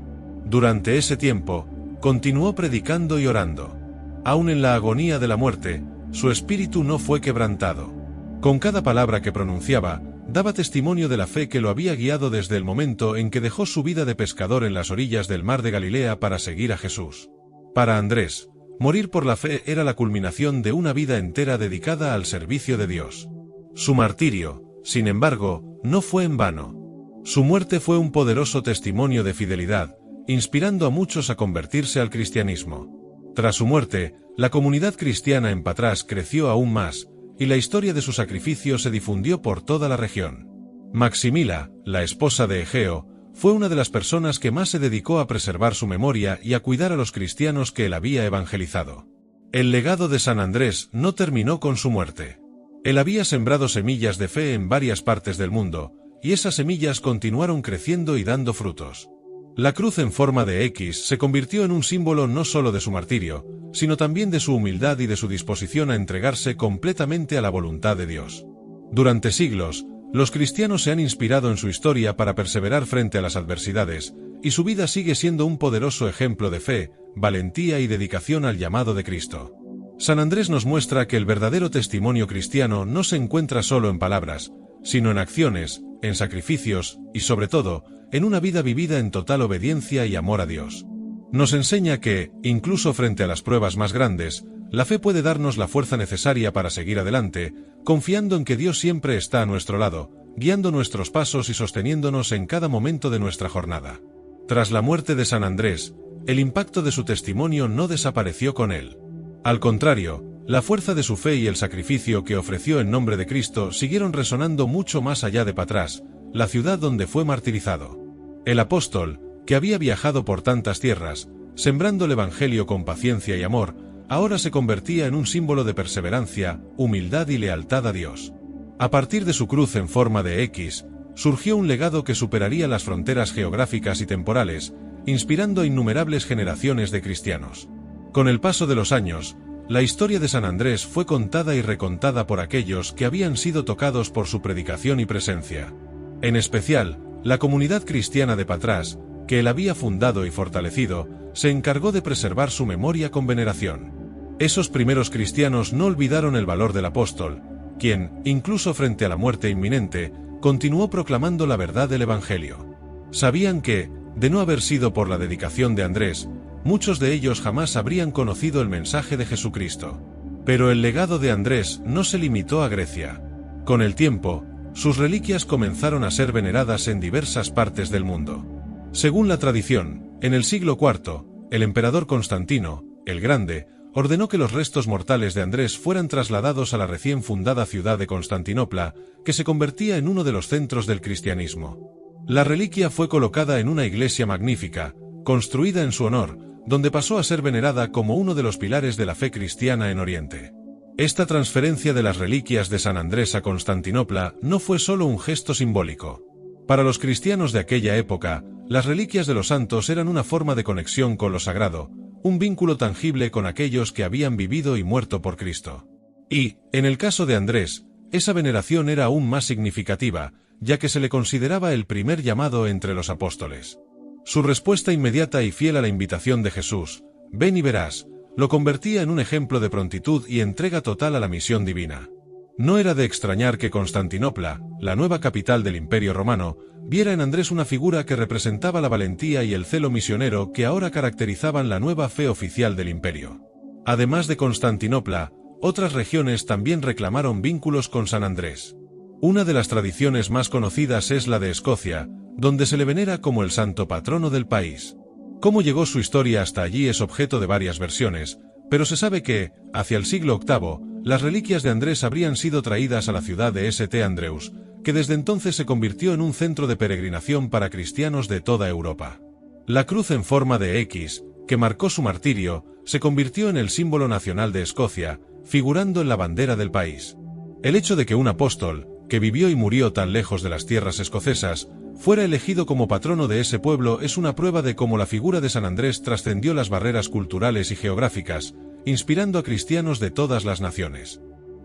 Durante ese tiempo, continuó predicando y orando. Aún en la agonía de la muerte, su espíritu no fue quebrantado. Con cada palabra que pronunciaba, daba testimonio de la fe que lo había guiado desde el momento en que dejó su vida de pescador en las orillas del mar de Galilea para seguir a Jesús. Para Andrés, morir por la fe era la culminación de una vida entera dedicada al servicio de Dios. Su martirio, sin embargo, no fue en vano. Su muerte fue un poderoso testimonio de fidelidad, inspirando a muchos a convertirse al cristianismo. Tras su muerte, la comunidad cristiana en Patras creció aún más, y la historia de su sacrificio se difundió por toda la región. Maximila, la esposa de Egeo, fue una de las personas que más se dedicó a preservar su memoria y a cuidar a los cristianos que él había evangelizado. El legado de San Andrés no terminó con su muerte. Él había sembrado semillas de fe en varias partes del mundo, y esas semillas continuaron creciendo y dando frutos. La cruz en forma de X se convirtió en un símbolo no solo de su martirio, sino también de su humildad y de su disposición a entregarse completamente a la voluntad de Dios. Durante siglos, los cristianos se han inspirado en su historia para perseverar frente a las adversidades, y su vida sigue siendo un poderoso ejemplo de fe, valentía y dedicación al llamado de Cristo. San Andrés nos muestra que el verdadero testimonio cristiano no se encuentra solo en palabras, sino en acciones, en sacrificios, y sobre todo, en una vida vivida en total obediencia y amor a Dios. Nos enseña que, incluso frente a las pruebas más grandes, la fe puede darnos la fuerza necesaria para seguir adelante, confiando en que Dios siempre está a nuestro lado, guiando nuestros pasos y sosteniéndonos en cada momento de nuestra jornada. Tras la muerte de San Andrés, el impacto de su testimonio no desapareció con él. Al contrario, la fuerza de su fe y el sacrificio que ofreció en nombre de Cristo siguieron resonando mucho más allá de Patras, la ciudad donde fue martirizado. El apóstol, que había viajado por tantas tierras, sembrando el Evangelio con paciencia y amor, ahora se convertía en un símbolo de perseverancia, humildad y lealtad a Dios. A partir de su cruz en forma de X, surgió un legado que superaría las fronteras geográficas y temporales, inspirando a innumerables generaciones de cristianos. Con el paso de los años, la historia de San Andrés fue contada y recontada por aquellos que habían sido tocados por su predicación y presencia. En especial, la comunidad cristiana de Patras, que él había fundado y fortalecido, se encargó de preservar su memoria con veneración. Esos primeros cristianos no olvidaron el valor del apóstol, quien, incluso frente a la muerte inminente, continuó proclamando la verdad del Evangelio. Sabían que, de no haber sido por la dedicación de Andrés, muchos de ellos jamás habrían conocido el mensaje de Jesucristo. Pero el legado de Andrés no se limitó a Grecia. Con el tiempo, sus reliquias comenzaron a ser veneradas en diversas partes del mundo. Según la tradición, en el siglo IV, el emperador Constantino, el Grande, ordenó que los restos mortales de Andrés fueran trasladados a la recién fundada ciudad de Constantinopla, que se convertía en uno de los centros del cristianismo. La reliquia fue colocada en una iglesia magnífica, construida en su honor, donde pasó a ser venerada como uno de los pilares de la fe cristiana en Oriente. Esta transferencia de las reliquias de San Andrés a Constantinopla no fue solo un gesto simbólico. Para los cristianos de aquella época, las reliquias de los santos eran una forma de conexión con lo sagrado, un vínculo tangible con aquellos que habían vivido y muerto por Cristo. Y, en el caso de Andrés, esa veneración era aún más significativa, ya que se le consideraba el primer llamado entre los apóstoles. Su respuesta inmediata y fiel a la invitación de Jesús, «Ven y verás», lo convertía en un ejemplo de prontitud y entrega total a la misión divina. No era de extrañar que Constantinopla, la nueva capital del Imperio Romano, viera en Andrés una figura que representaba la valentía y el celo misionero que ahora caracterizaban la nueva fe oficial del imperio. Además de Constantinopla, otras regiones también reclamaron vínculos con San Andrés. Una de las tradiciones más conocidas es la de Escocia, donde se le venera como el santo patrono del país. Cómo llegó su historia hasta allí es objeto de varias versiones, pero se sabe que, hacia el siglo VIII, las reliquias de Andrés habrían sido traídas a la ciudad de St. Andrews, que desde entonces se convirtió en un centro de peregrinación para cristianos de toda Europa. La cruz en forma de X, que marcó su martirio, se convirtió en el símbolo nacional de Escocia, figurando en la bandera del país. El hecho de que un apóstol, que vivió y murió tan lejos de las tierras escocesas, fuera elegido como patrono de ese pueblo es una prueba de cómo la figura de San Andrés trascendió las barreras culturales y geográficas, inspirando a cristianos de todas las naciones.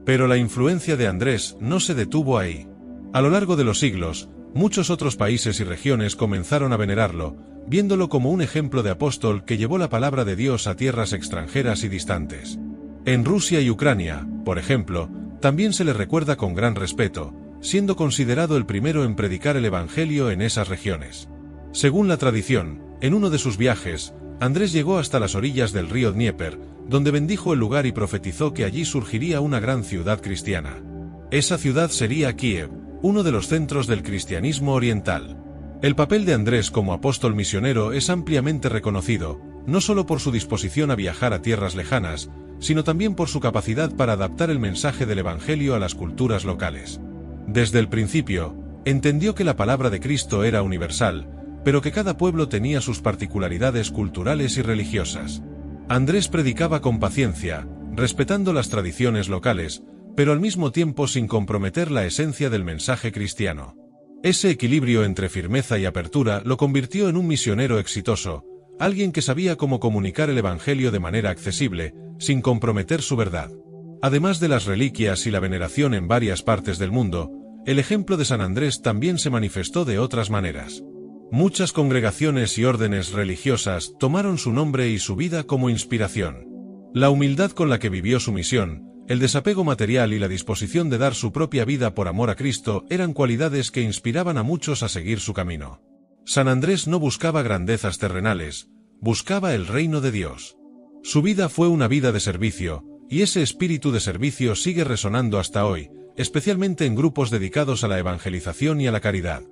Pero la influencia de Andrés no se detuvo ahí. A lo largo de los siglos, muchos otros países y regiones comenzaron a venerarlo, viéndolo como un ejemplo de apóstol que llevó la palabra de Dios a tierras extranjeras y distantes. En Rusia y Ucrania, por ejemplo, también se le recuerda con gran respeto, siendo considerado el primero en predicar el Evangelio en esas regiones. Según la tradición, en uno de sus viajes, Andrés llegó hasta las orillas del río Dnieper, donde bendijo el lugar y profetizó que allí surgiría una gran ciudad cristiana. Esa ciudad sería Kiev, uno de los centros del cristianismo oriental. El papel de Andrés como apóstol misionero es ampliamente reconocido, no solo por su disposición a viajar a tierras lejanas, sino también por su capacidad para adaptar el mensaje del Evangelio a las culturas locales. Desde el principio, entendió que la palabra de Cristo era universal, pero que cada pueblo tenía sus particularidades culturales y religiosas. Andrés predicaba con paciencia, respetando las tradiciones locales, pero al mismo tiempo sin comprometer la esencia del mensaje cristiano. Ese equilibrio entre firmeza y apertura lo convirtió en un misionero exitoso, alguien que sabía cómo comunicar el Evangelio de manera accesible, sin comprometer su verdad. Además de las reliquias y la veneración en varias partes del mundo, el ejemplo de San Andrés también se manifestó de otras maneras. Muchas congregaciones y órdenes religiosas tomaron su nombre y su vida como inspiración. La humildad con la que vivió su misión, el desapego material y la disposición de dar su propia vida por amor a Cristo eran cualidades que inspiraban a muchos a seguir su camino. San Andrés no buscaba grandezas terrenales, buscaba el reino de Dios. Su vida fue una vida de servicio, y ese espíritu de servicio sigue resonando hasta hoy, especialmente en grupos dedicados a la evangelización y a la caridad.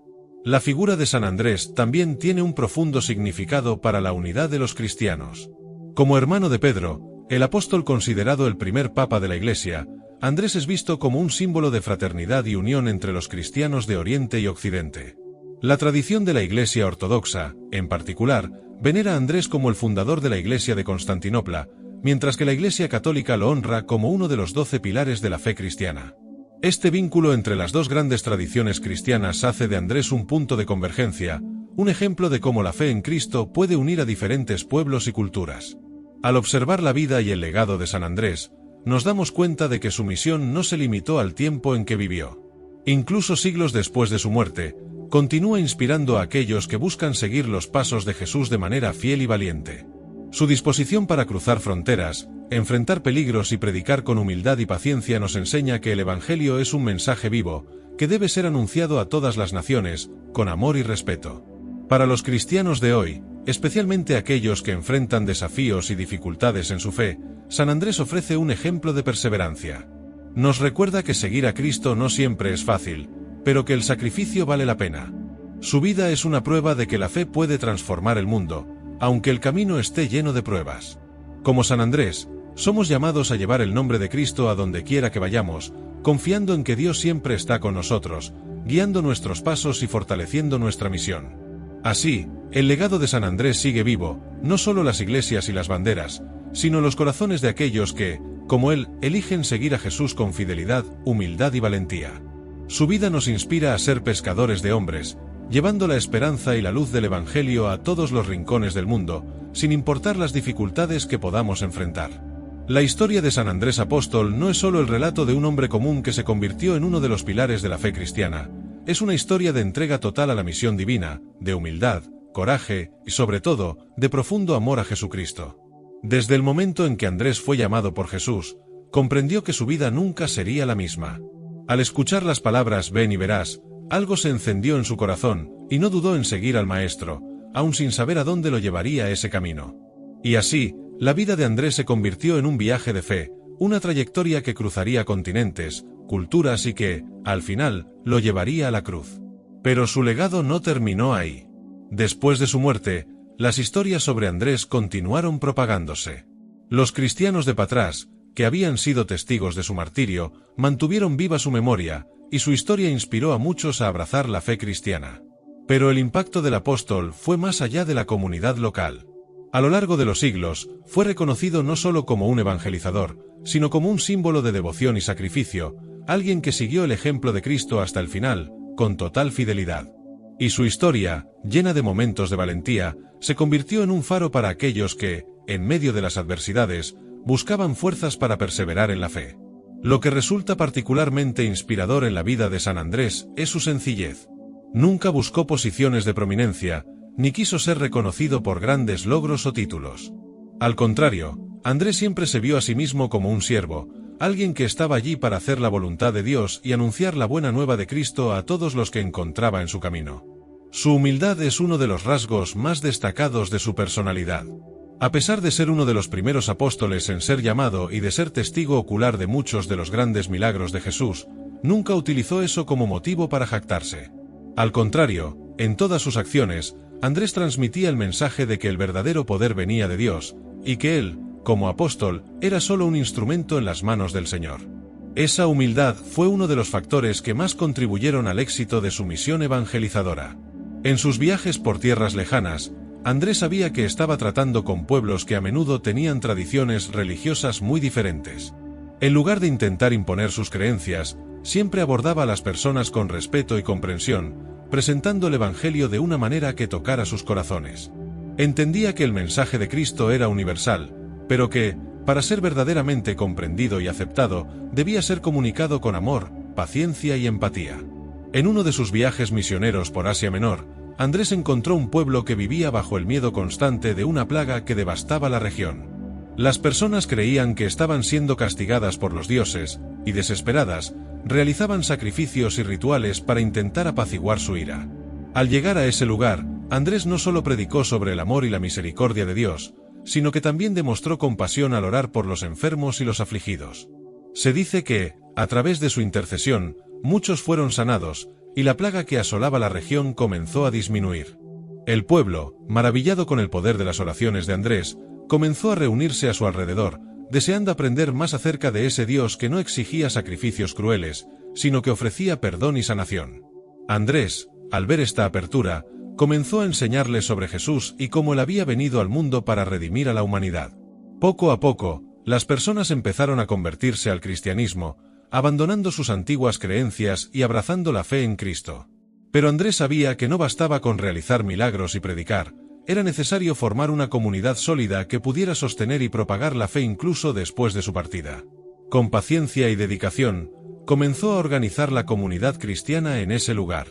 La figura de San Andrés también tiene un profundo significado para la unidad de los cristianos. Como hermano de Pedro, el apóstol considerado el primer papa de la Iglesia, Andrés es visto como un símbolo de fraternidad y unión entre los cristianos de Oriente y Occidente. La tradición de la Iglesia ortodoxa, en particular, venera a Andrés como el fundador de la Iglesia de Constantinopla, mientras que la Iglesia católica lo honra como uno de los 12 pilares de la fe cristiana. Este vínculo entre las dos grandes tradiciones cristianas hace de Andrés un punto de convergencia, un ejemplo de cómo la fe en Cristo puede unir a diferentes pueblos y culturas. Al observar la vida y el legado de San Andrés, nos damos cuenta de que su misión no se limitó al tiempo en que vivió. Incluso siglos después de su muerte, continúa inspirando a aquellos que buscan seguir los pasos de Jesús de manera fiel y valiente. Su disposición para cruzar fronteras, enfrentar peligros y predicar con humildad y paciencia nos enseña que el Evangelio es un mensaje vivo, que debe ser anunciado a todas las naciones, con amor y respeto. Para los cristianos de hoy, especialmente aquellos que enfrentan desafíos y dificultades en su fe, San Andrés ofrece un ejemplo de perseverancia. Nos recuerda que seguir a Cristo no siempre es fácil, pero que el sacrificio vale la pena. Su vida es una prueba de que la fe puede transformar el mundo, aunque el camino esté lleno de pruebas. Como San Andrés, somos llamados a llevar el nombre de Cristo a donde quiera que vayamos, confiando en que Dios siempre está con nosotros, guiando nuestros pasos y fortaleciendo nuestra misión. Así, el legado de San Andrés sigue vivo, no solo las iglesias y las banderas, sino los corazones de aquellos que, como él, eligen seguir a Jesús con fidelidad, humildad y valentía. Su vida nos inspira a ser pescadores de hombres, llevando la esperanza y la luz del Evangelio a todos los rincones del mundo, sin importar las dificultades que podamos enfrentar. La historia de San Andrés Apóstol no es solo el relato de un hombre común que se convirtió en uno de los pilares de la fe cristiana, es una historia de entrega total a la misión divina, de humildad, coraje y sobre todo, de profundo amor a Jesucristo. Desde el momento en que Andrés fue llamado por Jesús, comprendió que su vida nunca sería la misma. Al escuchar las palabras «ven y verás», algo se encendió en su corazón, y no dudó en seguir al Maestro, aun sin saber a dónde lo llevaría ese camino. Y así, la vida de Andrés se convirtió en un viaje de fe, una trayectoria que cruzaría continentes, culturas y que, al final, lo llevaría a la cruz. Pero su legado no terminó ahí. Después de su muerte, las historias sobre Andrés continuaron propagándose. Los cristianos de Patras, que habían sido testigos de su martirio, mantuvieron viva su memoria, y su historia inspiró a muchos a abrazar la fe cristiana. Pero el impacto del apóstol fue más allá de la comunidad local. A lo largo de los siglos, fue reconocido no solo como un evangelizador, sino como un símbolo de devoción y sacrificio, alguien que siguió el ejemplo de Cristo hasta el final, con total fidelidad. Y su historia, llena de momentos de valentía, se convirtió en un faro para aquellos que, en medio de las adversidades, buscaban fuerzas para perseverar en la fe. Lo que resulta particularmente inspirador en la vida de San Andrés es su sencillez. Nunca buscó posiciones de prominencia, ni quiso ser reconocido por grandes logros o títulos. Al contrario, Andrés siempre se vio a sí mismo como un siervo, alguien que estaba allí para hacer la voluntad de Dios y anunciar la buena nueva de Cristo a todos los que encontraba en su camino. Su humildad es uno de los rasgos más destacados de su personalidad. A pesar de ser uno de los primeros apóstoles en ser llamado y de ser testigo ocular de muchos de los grandes milagros de Jesús, nunca utilizó eso como motivo para jactarse. Al contrario, en todas sus acciones, Andrés transmitía el mensaje de que el verdadero poder venía de Dios, y que él, como apóstol, era solo un instrumento en las manos del Señor. Esa humildad fue uno de los factores que más contribuyeron al éxito de su misión evangelizadora. En sus viajes por tierras lejanas, Andrés sabía que estaba tratando con pueblos que a menudo tenían tradiciones religiosas muy diferentes. En lugar de intentar imponer sus creencias, siempre abordaba a las personas con respeto y comprensión, presentando el Evangelio de una manera que tocara sus corazones. Entendía que el mensaje de Cristo era universal, pero que, para ser verdaderamente comprendido y aceptado, debía ser comunicado con amor, paciencia y empatía. En uno de sus viajes misioneros por Asia Menor, Andrés encontró un pueblo que vivía bajo el miedo constante de una plaga que devastaba la región. Las personas creían que estaban siendo castigadas por los dioses, y desesperadas, realizaban sacrificios y rituales para intentar apaciguar su ira. Al llegar a ese lugar, Andrés no solo predicó sobre el amor y la misericordia de Dios, sino que también demostró compasión al orar por los enfermos y los afligidos. Se dice que, a través de su intercesión, muchos fueron sanados, y la plaga que asolaba la región comenzó a disminuir. El pueblo, maravillado con el poder de las oraciones de Andrés, comenzó a reunirse a su alrededor, deseando aprender más acerca de ese Dios que no exigía sacrificios crueles, sino que ofrecía perdón y sanación. Andrés, al ver esta apertura, comenzó a enseñarles sobre Jesús y cómo él había venido al mundo para redimir a la humanidad. Poco a poco, las personas empezaron a convertirse al cristianismo, abandonando sus antiguas creencias y abrazando la fe en Cristo. Pero Andrés sabía que no bastaba con realizar milagros y predicar, era necesario formar una comunidad sólida que pudiera sostener y propagar la fe incluso después de su partida. Con paciencia y dedicación, comenzó a organizar la comunidad cristiana en ese lugar.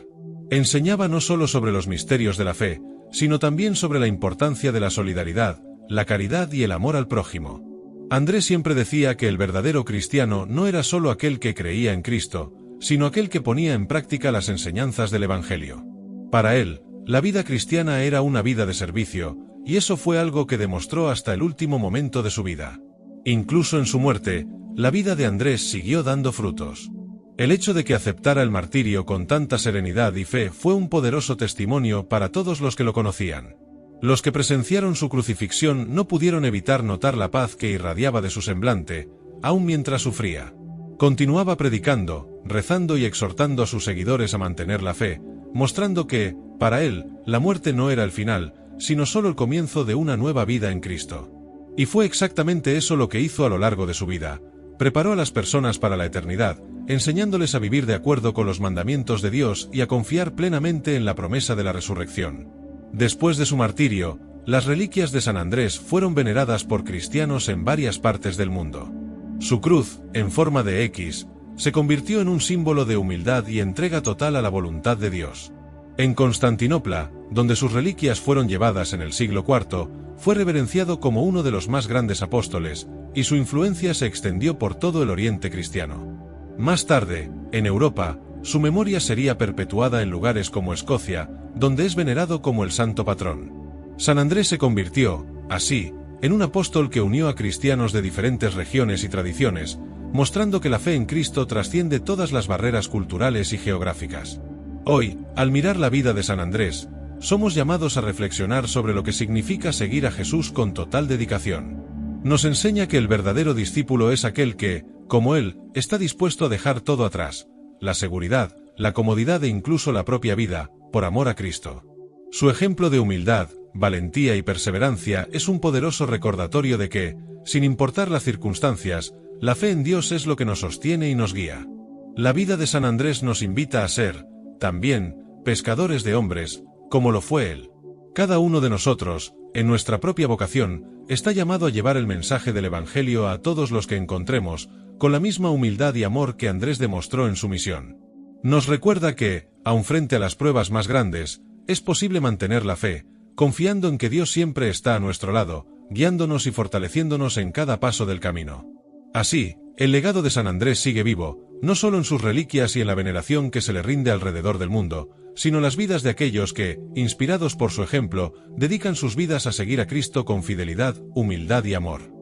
Enseñaba no solo sobre los misterios de la fe, sino también sobre la importancia de la solidaridad, la caridad y el amor al prójimo. Andrés siempre decía que el verdadero cristiano no era solo aquel que creía en Cristo, sino aquel que ponía en práctica las enseñanzas del Evangelio. Para él, la vida cristiana era una vida de servicio, y eso fue algo que demostró hasta el último momento de su vida. Incluso en su muerte, la vida de Andrés siguió dando frutos. El hecho de que aceptara el martirio con tanta serenidad y fe fue un poderoso testimonio para todos los que lo conocían. Los que presenciaron su crucifixión no pudieron evitar notar la paz que irradiaba de su semblante, aun mientras sufría. Continuaba predicando, rezando y exhortando a sus seguidores a mantener la fe, mostrando que, para él, la muerte no era el final, sino solo el comienzo de una nueva vida en Cristo. Y fue exactamente eso lo que hizo a lo largo de su vida. Preparó a las personas para la eternidad, enseñándoles a vivir de acuerdo con los mandamientos de Dios y a confiar plenamente en la promesa de la resurrección. Después de su martirio, las reliquias de San Andrés fueron veneradas por cristianos en varias partes del mundo. Su cruz, en forma de X, se convirtió en un símbolo de humildad y entrega total a la voluntad de Dios. En Constantinopla, donde sus reliquias fueron llevadas en el siglo IV, fue reverenciado como uno de los más grandes apóstoles, y su influencia se extendió por todo el Oriente cristiano. Más tarde, en Europa, su memoria sería perpetuada en lugares como Escocia, donde es venerado como el santo patrón. San Andrés se convirtió, así, en un apóstol que unió a cristianos de diferentes regiones y tradiciones, mostrando que la fe en Cristo trasciende todas las barreras culturales y geográficas. Hoy, al mirar la vida de San Andrés, somos llamados a reflexionar sobre lo que significa seguir a Jesús con total dedicación. Nos enseña que el verdadero discípulo es aquel que, como él, está dispuesto a dejar todo atrás, la seguridad, la comodidad e incluso la propia vida, por amor a Cristo. Su ejemplo de humildad, valentía y perseverancia es un poderoso recordatorio de que, sin importar las circunstancias, la fe en Dios es lo que nos sostiene y nos guía. La vida de San Andrés nos invita a ser, también, pescadores de hombres, como lo fue él. Cada uno de nosotros, en nuestra propia vocación, está llamado a llevar el mensaje del Evangelio a todos los que encontremos, con la misma humildad y amor que Andrés demostró en su misión. Nos recuerda que, aun frente a las pruebas más grandes, es posible mantener la fe, confiando en que Dios siempre está a nuestro lado, guiándonos y fortaleciéndonos en cada paso del camino. Así, el legado de San Andrés sigue vivo, no solo en sus reliquias y en la veneración que se le rinde alrededor del mundo, sino en las vidas de aquellos que, inspirados por su ejemplo, dedican sus vidas a seguir a Cristo con fidelidad, humildad y amor.